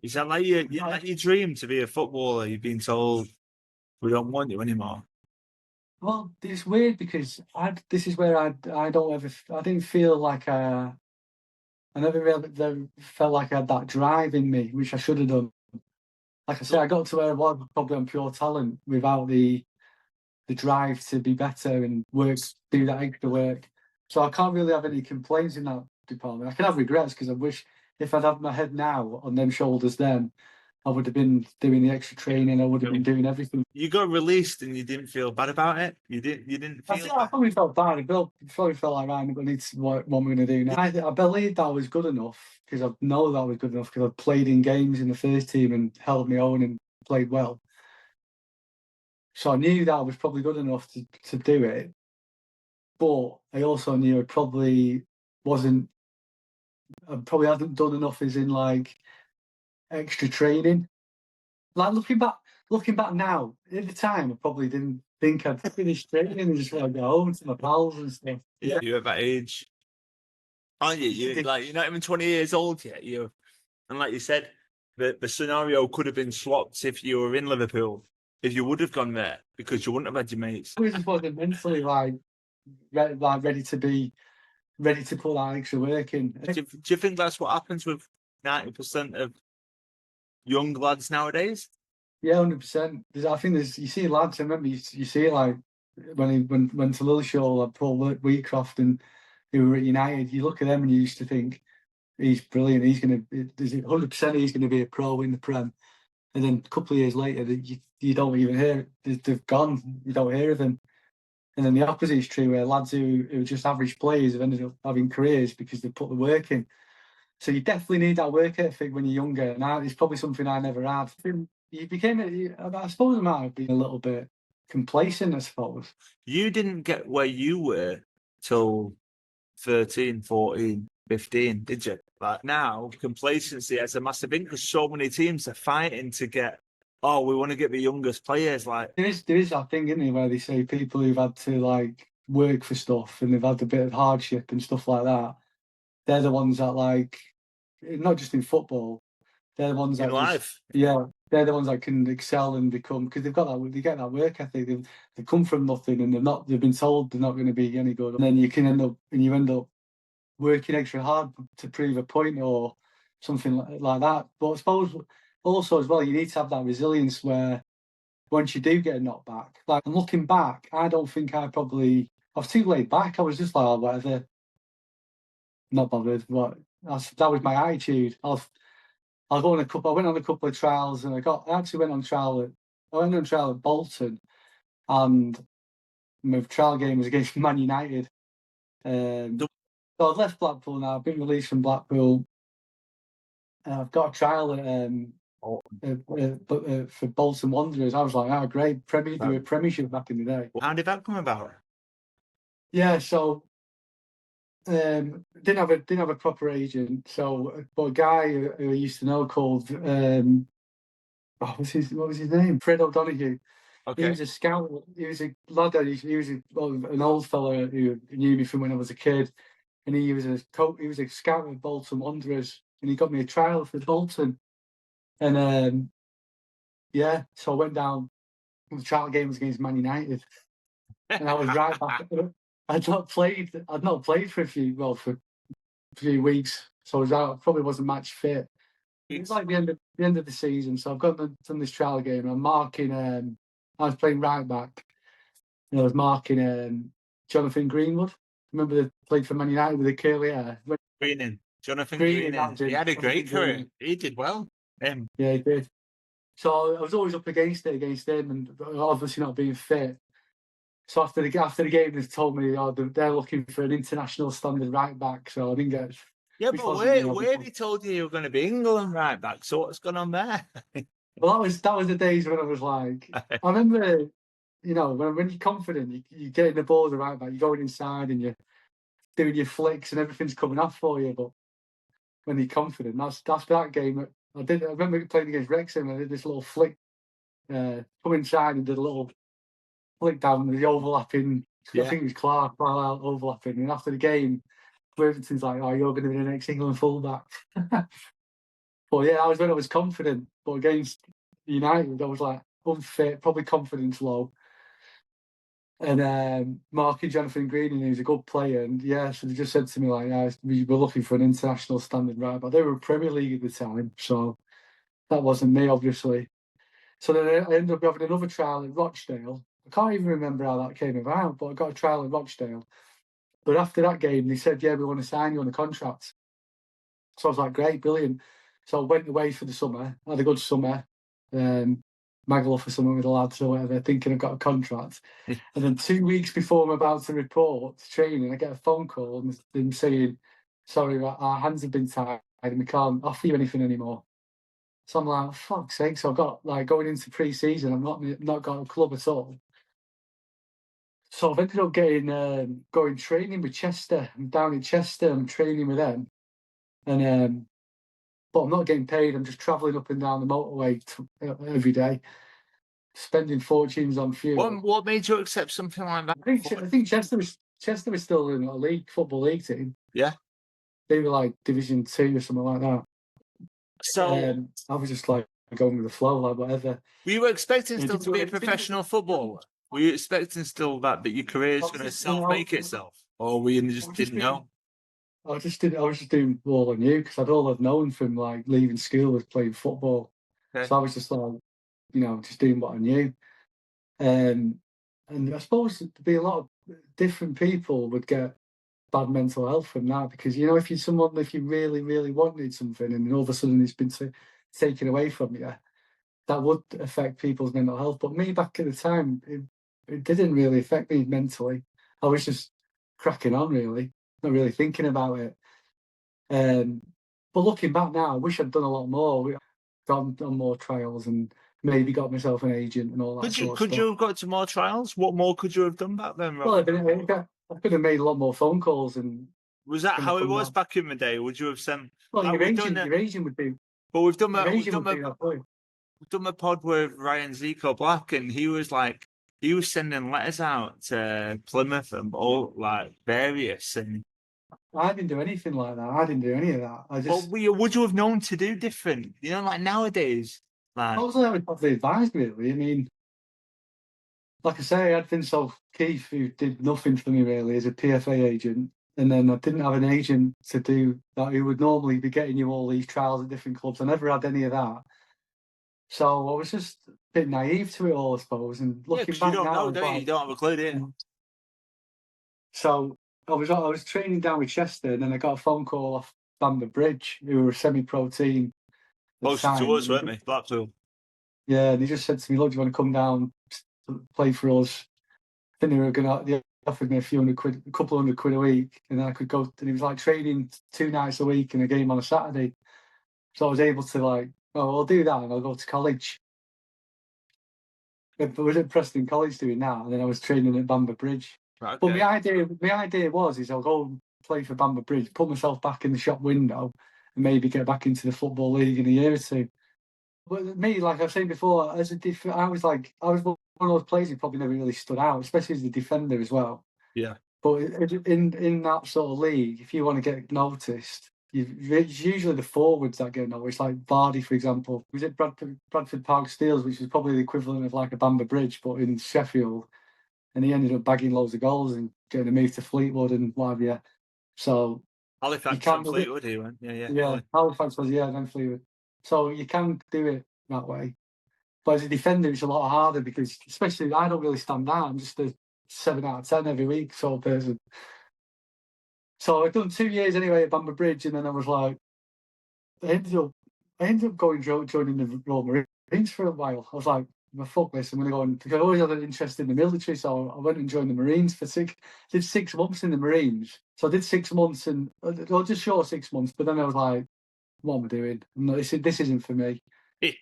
Speaker 1: Is that like your dream to be a footballer? You've been told we don't want you anymore.
Speaker 2: well, it's weird because this is where I didn't feel like I never really felt like I had that drive in me, which I should have done. Like I said, I got to where I was probably on pure talent without the drive to be better and do that extra work. So I can't really have any complaints in that department. I can have regrets because I wish if I'd had my head now on them shoulders then, I would have been doing the extra training. I would have been doing everything.
Speaker 1: You got released and you didn't feel bad about it. You didn't
Speaker 2: I
Speaker 1: feel
Speaker 2: think I
Speaker 1: bad.
Speaker 2: probably felt bad. I probably felt like, right, I need to, what am I going to do now? I believed that I was good enough because I know that I was good enough because I played in games in the first team and held my own and played well. So I knew that I was probably good enough to do it. But I also knew I probably wasn't, I probably hadn't done enough as in like extra training. Like looking back now, at the time, I probably didn't think I'd finished training and just want to go home to my pals and stuff.
Speaker 1: Yeah, you're at that age, aren't you? You're not even 20 years old yet. And like you said, the scenario could have been swapped if you were in Liverpool. If you would have gone there because you wouldn't have had your mates.
Speaker 2: I just wasn't mentally ready to put that extra work in.
Speaker 1: Do you think that's what happens with 90% of young lads nowadays?
Speaker 2: Yeah, 100%. I think you see lads. I remember you see it like when to Lilleshall, like Paul Wheatcroft and who were at United. You look at them and you used to think he's brilliant. He's going to 100%. He's going to be a pro in the Prem. And then a couple of years later, you don't even hear they've gone. You don't hear of them. And then the opposite is true, where lads who are just average players have ended up having careers because they put the work in. So you definitely need that work ethic when you're younger. And it's probably something I never had. You became, I suppose, I might have been a little bit complacent, I suppose.
Speaker 1: You didn't get where you were till 13, 14, 15, did you? Like now, complacency has a massive thing because so many teams are fighting to get, oh, we want to get the youngest players. Like
Speaker 2: There is that thing, isn't there, where they say people who've had to like work for stuff and they've had a bit of hardship and stuff like that. They're the ones that like, not just in football, they're the ones
Speaker 1: in
Speaker 2: that
Speaker 1: life.
Speaker 2: they're the ones that can excel and become because they get that work ethic. They come from nothing and they've been told they're not going to be any good. And then you end up working extra hard to prove a point or something like that. But I suppose also as well, you need to have that resilience where once you do get a knock back, like looking back, I don't think I was too laid back. I was just like, oh, whatever, not bothered. What that was my attitude. I'll go on I went on a couple of trials and I actually went on trial at Bolton and my trial game was against Man United. So I've left Blackpool now. I've been released from Blackpool. I've got a trial for Bolton Wanderers. I was like, oh, great. Do a Premiership back in the day.
Speaker 1: How did that come about?
Speaker 2: Yeah, so didn't have a proper agent. So, but a guy who I used to know called what was his name? Fred O'Donoghue.
Speaker 1: Okay.
Speaker 2: He was a scout. He was a lad. He was an old fella who knew me from when I was a kid, and he was a scout with Bolton Wanderers, and he got me a trial for Bolton, and yeah, so I went down. The trial game was against Man United, and I was right back. I'd not played for a few weeks, so I was out. Probably wasn't match fit. It was like the end of the season, so I've done this trial game. And I'm marking. I was playing right back, and I was marking Jonathan Greenwood. Remember they played for Man United with the curly hair.
Speaker 1: Jonathan
Speaker 2: Greening,
Speaker 1: Greening. He had a great career. He did well.
Speaker 2: Yeah, he did. So I was always up against him, and obviously not being fit. So after the game, they told me they're looking for an international standard right back. So I didn't get.
Speaker 1: Yeah, but where he told you were going to be England right back? So what's going on there?
Speaker 2: Well, that was the days when I was like, I remember, when you're confident, you're getting the ball the right back, you're going inside and you're doing your flicks and everything's coming off for you. But when you're confident, that's that game. I remember playing against Wrexham. I did this little flick, come inside and did a little flick down the overlapping.
Speaker 1: Yeah.
Speaker 2: I think it was Clark overlapping. And after the game, Worthington's like, "Oh, you're going to be the next England fullback." But yeah, that was when I was confident. But against United, I was like unfit, probably confidence low. And Marky Jonathan Greening, who's a good player, and yeah, so they just said to me like, we were looking for an international standard right, but they were Premier League at the time, so that wasn't me, obviously. So then I ended up having another trial at Rochdale. I can't even remember how that came about, but I got a trial at Rochdale. But after that game, they said, "Yeah, we want to sign you on a contract." So I was like, "Great, brilliant." So I went away for the summer, had a good summer, Magaluf for something with the lads or whatever, thinking I've got a contract. And then 2 weeks before I'm about to report to training, I get a phone call and them saying, "Sorry, our hands have been tied and we can't offer you anything anymore." So I'm like, "Fuck's sake." So I've got going into pre-season, I've not got a club at all. So I've ended up getting going training with Chester. I'm down in Chester, I'm training with them. And but I'm not getting paid. I'm just travelling up and down the motorway every day, spending fortunes on fuel.
Speaker 1: What made you accept something like that?
Speaker 2: I think Chester was still in a football league team.
Speaker 1: Yeah.
Speaker 2: They were like Division 2 or something like that.
Speaker 1: So
Speaker 2: I was just like going with the flow, like whatever.
Speaker 1: were you expecting still to be a professional footballer? Were you expecting still that your career is going to self-make itself? Or were you just didn't know?
Speaker 2: I was just doing all I knew because all I'd known from like leaving school was playing football.
Speaker 1: Okay.
Speaker 2: So I was just like, just doing what I knew. And I suppose there'd be a lot of different people would get bad mental health from that because if you really, really wanted something and all of a sudden it's been taken away from you, that would affect people's mental health. But me back at the time, it didn't really affect me mentally. I was just cracking on, really, not really thinking about it. But looking back now, I wish I'd done a lot more. Gone on more trials and maybe got myself an agent and all that.
Speaker 1: Could you have got to more trials? What more could you have done back then, Rob?
Speaker 2: Well, I could have made a lot more phone calls. And
Speaker 1: was that how it was back in the day? Would you have sent?
Speaker 2: Well, your agent would be.
Speaker 1: But we've done the pod with Ryan Zico Black, and he was sending letters out to Plymouth and all various and.
Speaker 2: I didn't do anything like that. I didn't do any of that.
Speaker 1: Would you have known to do different? Like nowadays. I
Speaker 2: would probably advise really. I mean, like I say, I had Vince O'Keefe who did nothing for me really as a PFA agent, and then I didn't have an agent to do that who would normally be getting you all these trials at different clubs. I never had any of that, so I was just a bit naive to it all, I suppose. And looking back now,
Speaker 1: you don't have a clue, do you?
Speaker 2: So I was training down with Chester, and then I got a phone call off Bamber Bridge, who were a semi-pro team.
Speaker 1: Close to us, weren't we? Blackpool.
Speaker 2: Yeah, and he just said to me, "Look, do you want to come down, play for us?" I think they offered me a couple hundred quid a week, and then I could go. And he was like training 2 nights a week and a game on a Saturday. So I was able to I'll do that, and I'll go to college. I was at Preston College doing that, and then I was training at Bamber Bridge.
Speaker 1: Right, okay.
Speaker 2: But my idea was I'll go play for Bamber Bridge, put myself back in the shop window, and maybe get back into the Football League in a year or two. But me, like I was saying before, I was one of those players who probably never really stood out, especially as a defender as well.
Speaker 1: Yeah.
Speaker 2: But in that sort of league, if you want to get noticed, it's usually the forwards that get noticed. Like Vardy, for example, was at Bradford Park Steels, which is probably the equivalent of like a Bamber Bridge, but in Sheffield. and he ended up bagging loads of goals and getting a move to Fleetwood and what have you. So
Speaker 1: Halifax
Speaker 2: you can
Speaker 1: and Fleetwood, he went. Yeah.
Speaker 2: yeah, Halifax was then Fleetwood. So you can do it that way. But as a defender, it's a lot harder because, especially, I don't really stand out. I'm just a 7 out of 10 every week sort of person. So I'd done 2 years anyway at Bamber Bridge, and then I was like, I ended up going joining the Royal Marines for a while. I was like, well, fuck this, I'm going to go because I always had an interest in the military, so I went and joined the Marines for did 6 months in the Marines. So I did 6 months, and well, just short 6 months, but then I was like, what am I doing? This isn't for me.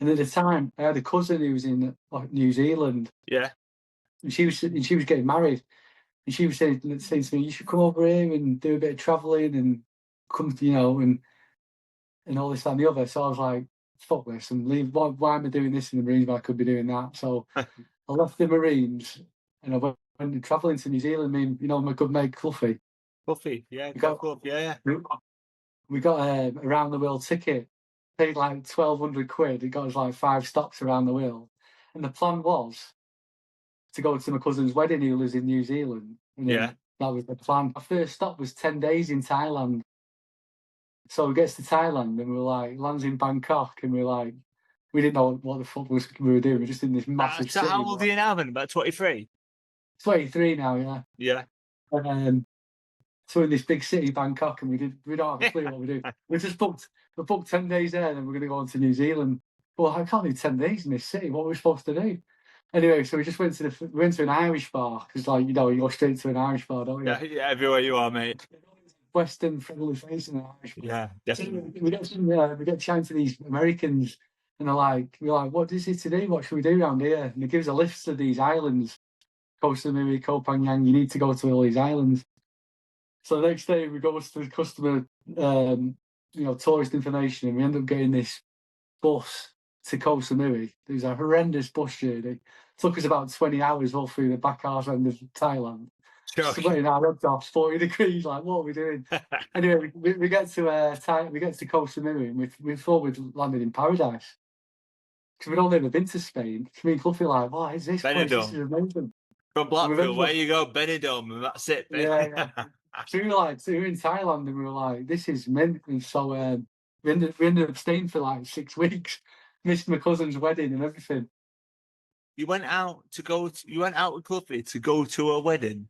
Speaker 2: And at the time, I had a cousin who was in New Zealand.
Speaker 1: Yeah.
Speaker 2: And she was getting married, and she was saying to me, "You should come over here and do a bit of travelling and come, and all this that, and the other." So I was like, "Fuck this and leave. Why am I doing this in the Marines when I could be doing that?" So I left the Marines and I went travelling to New Zealand. I mean, my good mate Cluffy.
Speaker 1: Buffy, yeah,
Speaker 2: We got a around the world ticket. Paid like 1,200 quid. It got us like 5 stops around the world, and the plan was to go to my cousin's wedding who lives in New Zealand. And
Speaker 1: Yeah.
Speaker 2: that was the plan. Our first stop was 10 days in Thailand. So we get to Thailand and we're like, lands in Bangkok, and we're like, we didn't know what the fuck we were doing. We're just in this massive
Speaker 1: So
Speaker 2: city.
Speaker 1: how old are you now then? About 23?
Speaker 2: 23 now, yeah.
Speaker 1: Yeah.
Speaker 2: So in this big city, Bangkok, and we don't have a clue what we do. We booked 10 days there, and then we're going to go on to New Zealand. Well, I can't do 10 days in this city. What were we supposed to do? Anyway, so we just went to an Irish bar because, you go straight to an Irish bar, don't you?
Speaker 1: Yeah, everywhere you are, mate.
Speaker 2: Western friendly face in an Irish bar.
Speaker 1: Yeah, definitely.
Speaker 2: So we get chatting to these Americans, and we're like, "What is it to do? What should we do around here?" And they give us a list of these islands: Koh Samui, Koh Phangan. You need to go to all these islands. So the next day we go to the customer, tourist information, and we end up getting this bus to Koh Samui. It was a horrendous bus journey. Took us about 20 hours all through the back arse end of Thailand. Sweating our heads off, 40 degrees. Like, what are we doing? Anyway, we get to Koh Samui, and we thought we'd landed in paradise because we'd only ever been to Spain. Me and Cluffy like, what is this place? This is amazing.
Speaker 1: From Blackpool, where you go, Benidorm, and that's it.
Speaker 2: Yeah. So we were in Thailand, and we were like, this is mint. And so we ended up staying for like 6 weeks. Missed my cousin's wedding and everything.
Speaker 1: You went out with Cluffy to go to a wedding,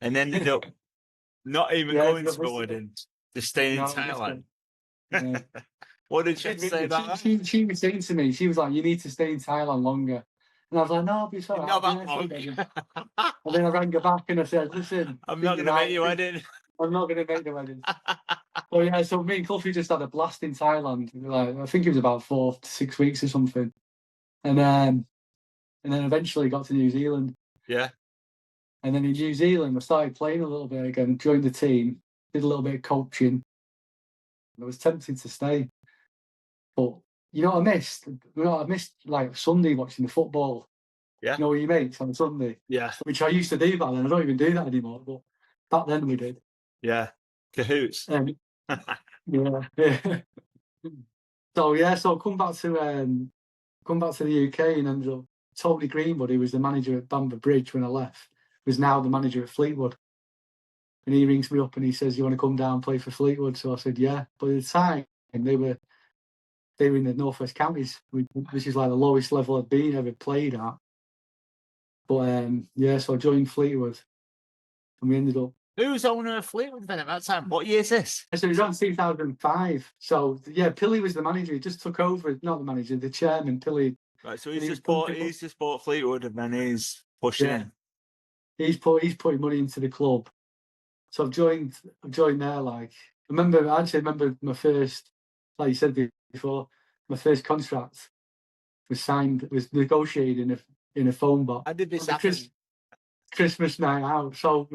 Speaker 1: and ended up not even going to a wedding, just staying in Thailand. Yeah. What did she say about that?
Speaker 2: She was saying to me, she was like, "You need to stay in Thailand longer." And I was like, "No, I'll be sorry."
Speaker 1: Not that long.
Speaker 2: And then I rang her back and I said, "Listen,
Speaker 1: I'm not going to make your wedding.
Speaker 2: I'm not going to make the wedding." So me and Cluffy just had a blast in Thailand. Like, I think it was about 4 to 6 weeks or something, and then eventually got to New Zealand.
Speaker 1: Yeah.
Speaker 2: And then in New Zealand, I started playing a little bit again, joined the team, did a little bit of coaching. I was tempted to stay, but I missed. I missed like Sunday watching the football.
Speaker 1: Yeah.
Speaker 2: With your mates on Sunday.
Speaker 1: Yeah.
Speaker 2: Which I used to do back then. I don't even do that anymore, but back then we did.
Speaker 1: Yeah. Cahoots.
Speaker 2: Yeah. So come back to the UK and ended up Tony Greenwood, who was the manager at Bamber Bridge when I left, was now the manager at Fleetwood. And he rings me up and he says, "You want to come down and play for Fleetwood?" So I said, "Yeah." But at the time, they were in the North West Counties, which is like the lowest level I've ever played at. But so I joined Fleetwood, and we ended up.
Speaker 1: Who was owner of Fleetwood then at that time? What year is this?
Speaker 2: So it was on 2005. So yeah, Pilly was the manager. He just took over, not the manager, the chairman, Pilly.
Speaker 1: Right, so he's just bought Fleetwood, and then he's pushing in.
Speaker 2: He's putting money into the club. So I've joined there. Like, I remember my first, like you said before, my first contract was negotiated in a phone box.
Speaker 1: How did this happen?
Speaker 2: Christmas night out. So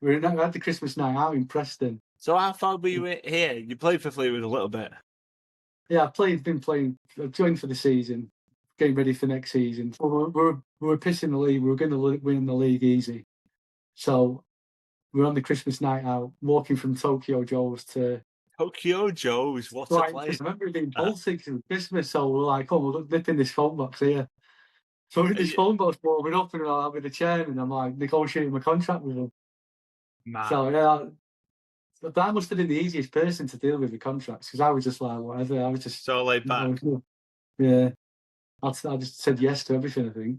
Speaker 2: we had the Christmas night out in Preston.
Speaker 1: So how far were you here? You played for Fleetwood a little bit.
Speaker 2: Yeah, been playing. I've joined for the season, getting ready for next season. We were pissing the league. We were going to win the league easy. So we're on the Christmas night out, walking from Tokyo Joe's to
Speaker 1: Tokyo Joe's. What a place!
Speaker 2: I remember it being Baltic for Christmas, so we're like, "Oh, we'll nip in this phone box here." So we're in this phone box warming up and I'm in the chair and I'm like negotiating my contract with him. So yeah, that must have been the easiest person to deal with the contracts because I was just like whatever. I was just
Speaker 1: So laid back.
Speaker 2: Yeah, I just said yes to everything. I think.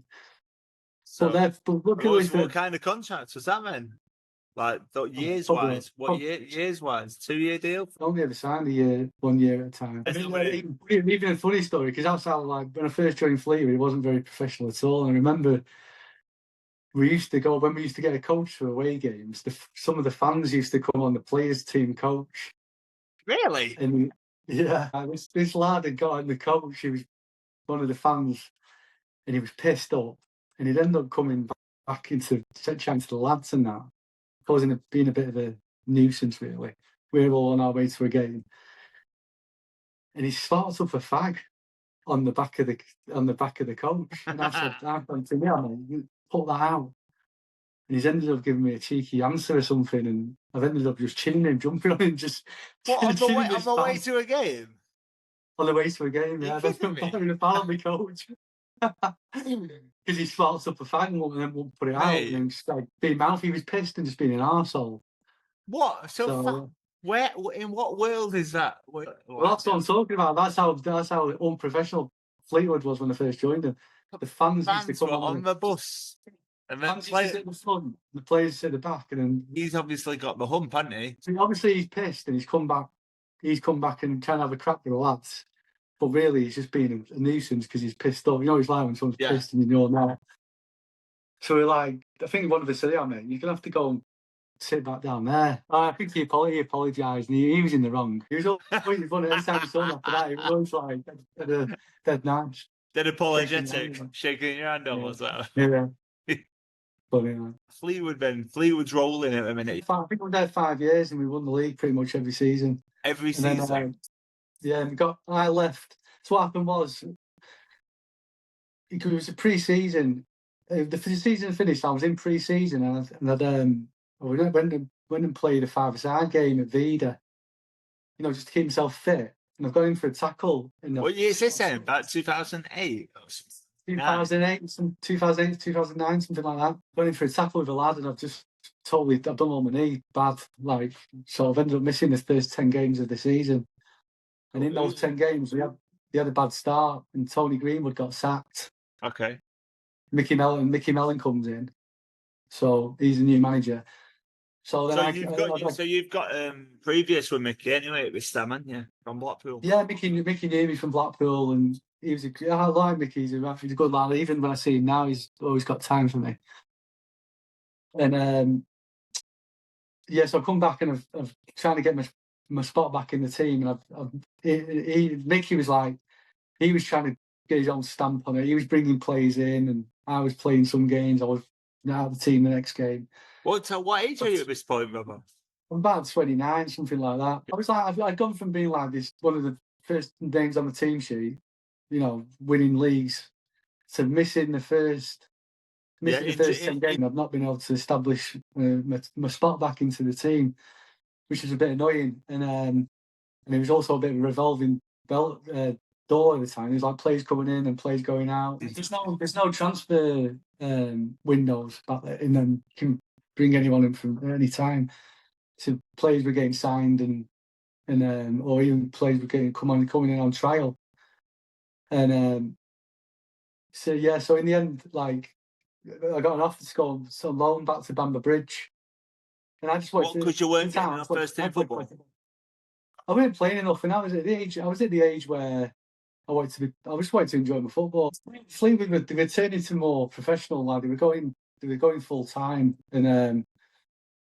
Speaker 1: So
Speaker 2: But luckily
Speaker 1: what kind of contract was that then? Like years wise? What years wise? 2-year deal?
Speaker 2: Only ever signed a year, 1 year at a time. Even a funny story because outside like when I first joined Fleetwood, it wasn't very professional at all. And I remember we used to go when we used to get a coach for away games. Some of the fans used to come on the players' team coach.
Speaker 1: Really?
Speaker 2: And yeah, this lad had got in the coach. He was one of the fans, and he was pissed up, and he'd end up coming back into chatting to the lads and that, being a bit of a nuisance. Really, we were all on our way to a game, and he sparked up a fag on the back of the coach, and I said, "I went to me, you put that out." And he's ended up giving me a cheeky answer or something, and I've ended up just chinning him, jumping on him, just
Speaker 1: on the way to a game.
Speaker 2: On the way to a game, yeah. That's been firing a foul on my coach. Because he sparked up a fag and then won't put it out. And then just like being mouthy, he was pissed and just being an arsehole.
Speaker 1: What? Where in what world is that?
Speaker 2: Well, that's what I'm talking about. That's how unprofessional Fleetwood was when I first joined them. The fans used to come
Speaker 1: on the bus. And then
Speaker 2: fans used to sit at the front, the players sit at the back, and then
Speaker 1: he's obviously got the hump, hasn't he?
Speaker 2: So obviously he's pissed and he's come back and trying to have a crack with the lads. But really, he's just being a nuisance because he's pissed off. You know, he's like when someone's pissed and you know that. So we're like, I think one of us said, "Yeah, mate, you're gonna have to go and sit back down there." I think he apologised, and he was in the wrong. He was always funny every time he saw him after that. It was like dead nice,
Speaker 1: dead apologetic, shaking your hand almost.
Speaker 2: Yeah. Funny,
Speaker 1: Fleetwood's rolling at the minute.
Speaker 2: I think we're there 5 years, and we won the league pretty much every season.
Speaker 1: Every season.
Speaker 2: And I left. So what happened was, because it was a pre-season. The season finished. I was in pre-season, and we went and played a five-a-side game at Vida. You know, just to keep myself fit. And I've gone in for a tackle.
Speaker 1: What year is this then? About 2008?
Speaker 2: 2008, 2009, something like that. Going in for a tackle with a lad, and I've done all my knee bad. Like, so I've ended up missing the first 10 games of the season. And in those 10 games, we had a bad start, and Tony Greenwood got sacked.
Speaker 1: Okay.
Speaker 2: Mickey Mellon comes in, so he's a new manager. So then
Speaker 1: you've got previous with Mickey anyway at this time, haven't you? From Blackpool.
Speaker 2: Yeah, Mickey knew me from Blackpool, and I like Mickey. He's a good lad. Even when I see him now, he's always got time for me. And so I've come back and I've trying to get my spot back in the team, and Mickey was like, he was trying to get his own stamp on it. He was bringing players in, and I was playing some games. I was out of the team the next game.
Speaker 1: What age are you at this point, Robert?
Speaker 2: I'm about 29, something like that. I was like, I'd gone from being like this, one of the first names on the team sheet, you know, winning leagues, to missing the first 10 games. I've not been able to establish my spot back into the team, which was a bit annoying. And it was also a bit of a revolving door at the time. There's like players coming in and players going out. There's no transfer windows back there, and then you can bring anyone in from any time. So players were getting signed and or even players were coming in on trial. And so in the end, like, I got an offer to go on loan back to Bamber Bridge. And I just wanted
Speaker 1: because you weren't getting enough first team football.
Speaker 2: I wasn't playing enough, and I was at the age where I just wanted to enjoy my football. Fleetwood they were turning to more professional. Like they were going full time, and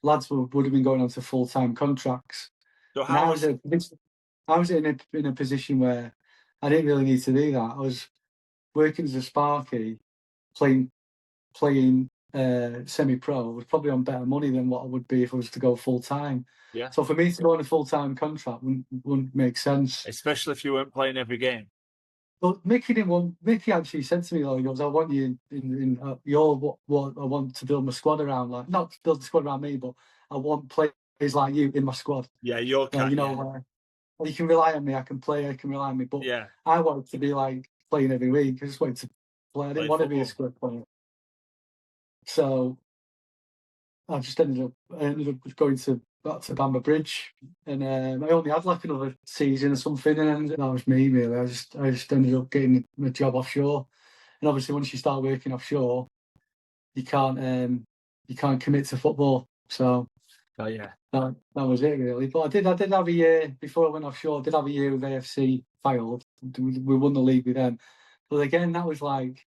Speaker 2: lads would have been going on to full time contracts.
Speaker 1: So
Speaker 2: I was in a position where I didn't really need to do that. I was working as a Sparky, playing semi-pro. Was probably on better money than what I would be if I was to go full time.
Speaker 1: Yeah.
Speaker 2: So for me to go on a full time contract wouldn't make sense,
Speaker 1: especially if you weren't playing every game.
Speaker 2: But Mickey actually said to me, like, he goes, "I want you in what I want to build my squad around, like not to build the squad around me, but I want players like you in my squad.
Speaker 1: Yeah,
Speaker 2: you can rely on me. I can rely on me. But I wanted to be like playing every week. I just wanted to player. I didn't
Speaker 1: Play
Speaker 2: want to be a
Speaker 1: football.
Speaker 2: squad player. So I just ended up going back to Bamber Bridge, and I only had like another season or something, and that was me really. I just ended up getting a job offshore, and obviously once you start working offshore, you can't commit to football. So
Speaker 1: Oh yeah.
Speaker 2: that was it really. But I did have a year before I went offshore. I did have a year with AFC Fylde. We won the league with them, but again that was like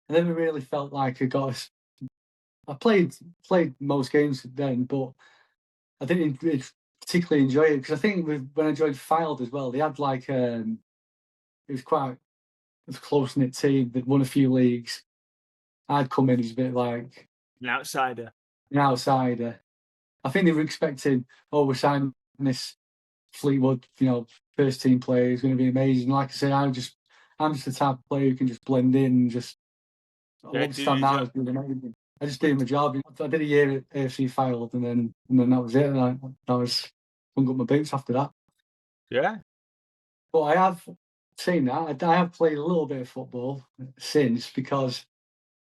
Speaker 2: I never really felt like I got. I played most games then, but I didn't particularly enjoy it because I think when I joined Fylde as well, they had like it was quite a close knit team. They'd won a few leagues. I'd come in as a bit like
Speaker 1: An outsider.
Speaker 2: an outsider. I think they were expecting, oh, we're signing this Fleetwood, first team player is going to be amazing. Like I say, I'm just the type of player who can just blend in and just I
Speaker 1: Yeah,
Speaker 2: won't
Speaker 1: do
Speaker 2: stand
Speaker 1: your
Speaker 2: out
Speaker 1: job.
Speaker 2: as being amazing. I just did my job. I did a year at AFC Fylde, and then that was it. And I hung up my boots after that.
Speaker 1: Yeah.
Speaker 2: But I have seen that. I have played a little bit of football since because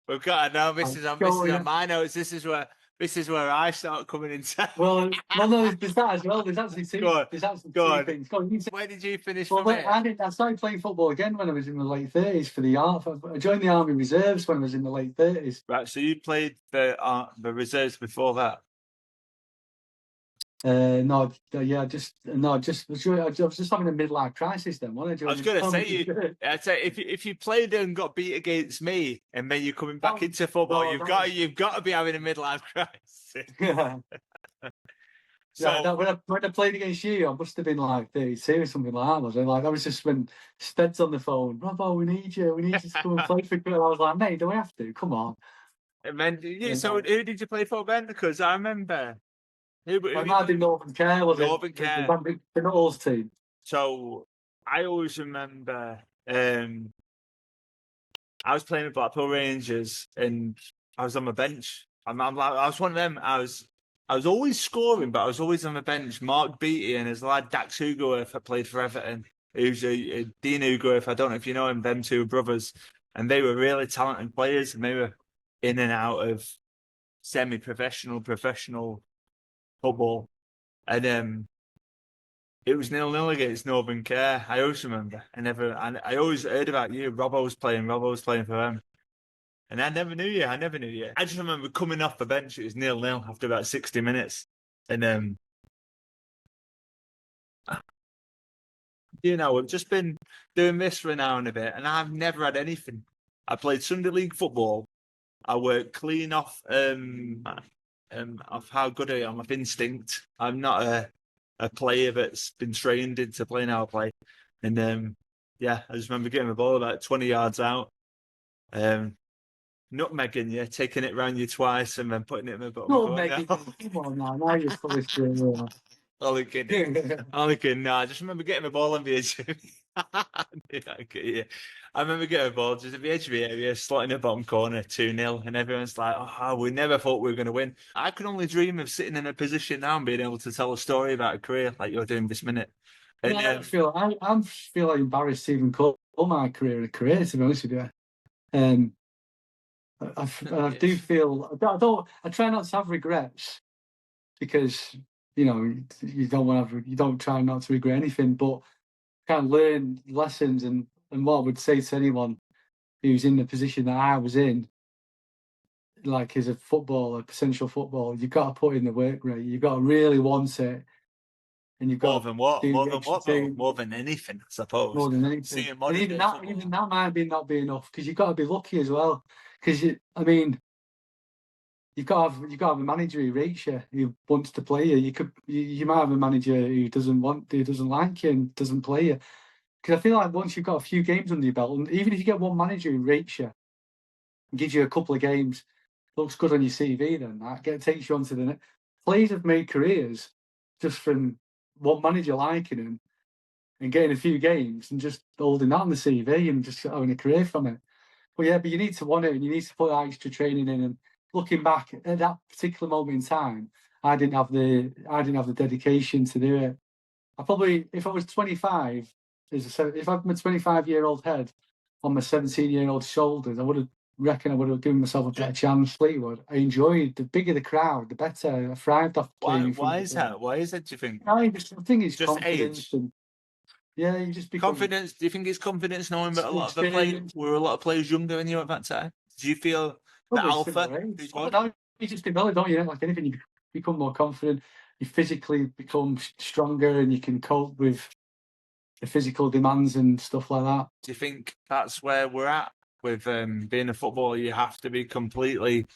Speaker 1: We've got to know
Speaker 2: I'm
Speaker 1: this is on
Speaker 2: going.
Speaker 1: my notes. This is where I start coming into.
Speaker 2: Well, no, there's that as well. There's actually
Speaker 1: Go on. Go on.
Speaker 2: things. Go on, you say-
Speaker 1: Where did you finish
Speaker 2: Well,
Speaker 1: from it?
Speaker 2: I started playing football again when I was in my late 30s for the army. I joined the Army Reserves when I was in the late 30s.
Speaker 1: Right, so you played the reserves before that.
Speaker 2: No, yeah, I was just having a midlife crisis then. When I
Speaker 1: I
Speaker 2: joined
Speaker 1: was
Speaker 2: the
Speaker 1: going to
Speaker 2: Army
Speaker 1: say
Speaker 2: Reserves.
Speaker 1: I'd say if you played and got beat against me, and then you're coming back
Speaker 2: Oh,
Speaker 1: into football,
Speaker 2: no,
Speaker 1: you've got to be having a midlife crisis.
Speaker 2: yeah,
Speaker 1: So
Speaker 2: when I played against you, I must have been like 32 or something like that. Was I like I was just when Sped's on the phone, Robbo, we need you to come and play for good. I was like, mate, do we have to? Come on.
Speaker 1: and then
Speaker 2: And,
Speaker 1: so who did you play for then? Because I remember who
Speaker 2: I
Speaker 1: you
Speaker 2: might be
Speaker 1: played?
Speaker 2: Northern Care, was
Speaker 1: Northern
Speaker 2: it?
Speaker 1: Care.
Speaker 2: The Knowles team.
Speaker 1: So I always remember I was playing with Blackpool Rangers and I was on the bench. I was one of them. I was always scoring, but I was always on the bench. Mark Beattie and his lad Dax Hugoworth that played for Everton. Who's a Dean Hugoworth. I don't know if you know him. Them two brothers, and they were really talented players, and they were in and out of semi-professional, professional football, and it was 0-0 against Northern Care. I always remember. I always heard about you. Robbo was playing for them. And I never knew you. I just remember coming off the bench. It was 0-0 after about 60 minutes. And we've just been doing this for an hour and a bit, and I've never had anything. I played Sunday League football. I work clean off how good I am, of instinct. I'm not a player that's been trained into playing how I play. And I just remember getting the ball about 20 yards out. Nutmegging you, taking it round you twice and then putting it in the bottom corner.
Speaker 2: Come on now you're fully still.
Speaker 1: Only kidding. No, I just remember getting the ball on the edge. I remember getting the ball just at the edge of the area, slotting the bottom corner, 2-0, and everyone's like, oh, we never thought we were going to win. I can only dream of sitting in a position now and being able to tell a story about a career like you're doing this minute. And,
Speaker 2: I feel embarrassed to even call my career a career, to be honest with you. I do feel I try not to have regrets because you don't try not to regret anything, but kind of learn lessons and what I would say to anyone who's in the position that I was in, like as a potential footballer, you've got to put in the work rate. You've got to really want it, and you've got
Speaker 1: more than anything, I suppose.
Speaker 2: More than anything. And even that might not be enough because you've got to be lucky as well. Because you've got to have a manager who rates you, who wants to play you. You might have a manager who doesn't like you and doesn't play you. Because I feel like once you've got a few games under your belt, and even if you get one manager who rates you and gives you a couple of games, looks good on your CV, then that takes you on to the next. Players have made careers just from one manager liking them and getting a few games and just holding that on the CV and just having a career from it. But you need to want it and you need to put that extra training in. And looking back at that particular moment in time, I didn't have the dedication to do it. I probably, if I was 25, if I had my 25-year-old head on my 17-year-old shoulders, I would have reckon I would have given myself a better chance. Fleetwood, I enjoyed the bigger the crowd, the better. I thrived off playing in front
Speaker 1: Why
Speaker 2: of
Speaker 1: is
Speaker 2: the crowd.
Speaker 1: that? Why is that? Do you think?
Speaker 2: I think it's
Speaker 1: Just
Speaker 2: confidence.
Speaker 1: age?
Speaker 2: And, yeah, you just become
Speaker 1: Confidence? Do you think it's confidence knowing that a lot of the players
Speaker 2: experience.
Speaker 1: were a lot of players younger than you at that time? Do you feel the
Speaker 2: Probably
Speaker 1: alpha?
Speaker 2: similar age.
Speaker 1: who's
Speaker 2: I
Speaker 1: good?
Speaker 2: don't know, you just develop, don't you? Like anything, you become more confident. You physically become stronger, and you can cope with the physical demands and stuff like that.
Speaker 1: Do you think that's where we're at with being a footballer? You have to be completely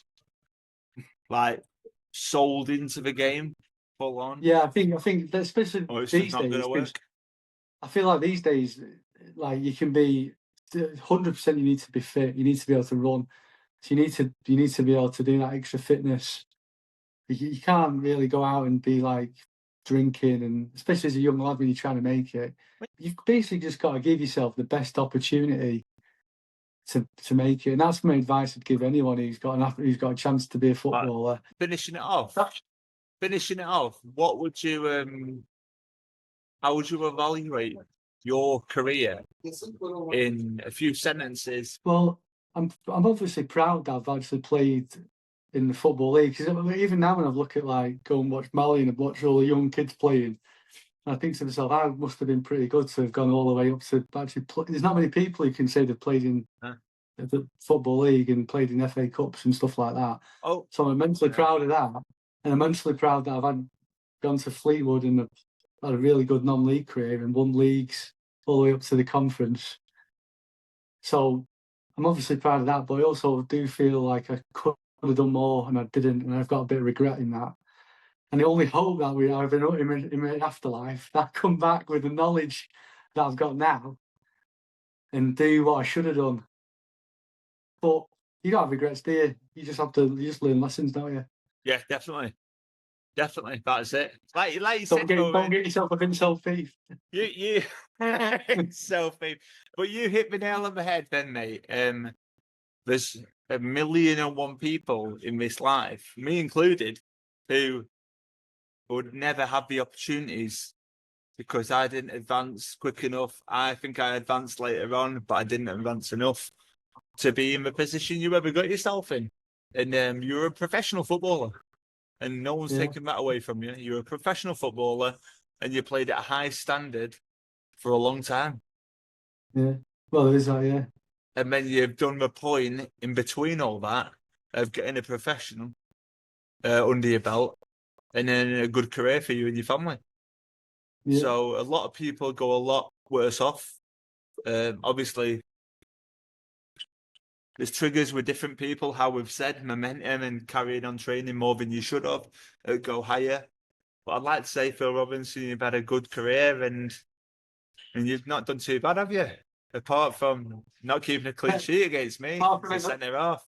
Speaker 1: like sold into the game, full on.
Speaker 2: Yeah, I think that especially
Speaker 1: Or it's just
Speaker 2: these
Speaker 1: not going
Speaker 2: days,
Speaker 1: to
Speaker 2: 'cause
Speaker 1: work.
Speaker 2: I feel like these days, like you can be 100%. You need to be fit. You need to be able to run. So you need to be able to do that extra fitness. You can't really go out and be like drinking, and especially as a young lad when you're trying to make it, you've basically just got to give yourself the best opportunity to make it. And that's my advice I'd give anyone who's got a chance to be a footballer.
Speaker 1: Finishing it off. What would you how would you evaluate your career in a few sentences?
Speaker 2: Well, I'm obviously proud that I've actually played in the football league, because even now when I look at like go and watch Mali and watch all the young kids playing, I think to myself, I must have been pretty good to have gone all the way up to actually play. There's not many people who can say they've played in the football league and played in FA Cups and stuff like that.
Speaker 1: Oh,
Speaker 2: so I'm immensely proud of that, and I'm immensely proud that I've gone to Fleetwood and had a really good non-league career and won leagues all the way up to the conference. So I'm obviously proud of that, but I also do feel like I could have done more and I didn't, and I've got a bit of regret in that. And the only hope that we have in my afterlife, that I come back with the knowledge that I've got now and do what I should have done. But you don't have regrets, do you? You just learn lessons, don't you?
Speaker 1: yeah, definitely. That's it. Like you
Speaker 2: Don't
Speaker 1: said,
Speaker 2: get yourself a insult thief.
Speaker 1: you selfie. But you hit the nail on the head then, mate. There's 1,000,001 people in this life, me included, who would never have the opportunities because I didn't advance quick enough. I think I advanced later on, but I didn't advance enough to be in the position you ever got yourself in. And you're a professional footballer, and no one's taking that away from you. You're a professional footballer, and you played at a high standard for a long time.
Speaker 2: Yeah, well, there is that, yeah.
Speaker 1: And then you've done the point in between all that of getting a professional under your belt, and then a good career for you and your family.
Speaker 2: Yeah.
Speaker 1: So a lot of people go a lot worse off. Obviously, there's triggers with different people, how we've said, momentum and carrying on training more than you should have, go higher. But I'd like to say, Phil Robinson, you've had a good career and you've not done too bad, have you? Apart from not keeping a clean sheet against me, centre half.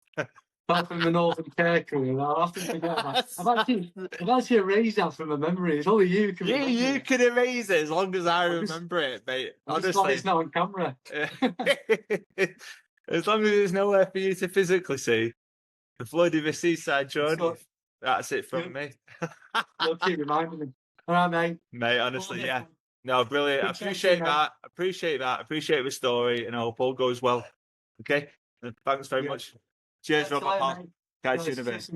Speaker 2: Apart from the Northern Care career, I often forget that. I've actually erased that from my memory. It's only you who can remember
Speaker 1: You
Speaker 2: it.
Speaker 1: can erase it as long as I remember it, mate.
Speaker 2: I'm just glad
Speaker 1: Honestly.
Speaker 2: it's not on camera.
Speaker 1: As long as there's nowhere for you to physically see. The Floyd of the Seaside Jordan. That's it from me.
Speaker 2: You'll keep reminding me. All right, mate.
Speaker 1: Mate, honestly, yeah. No, brilliant. I appreciate that. Appreciate the story, and I hope all goes well. Okay? Thanks very much. Cheers, Robert. Catch you in a bit.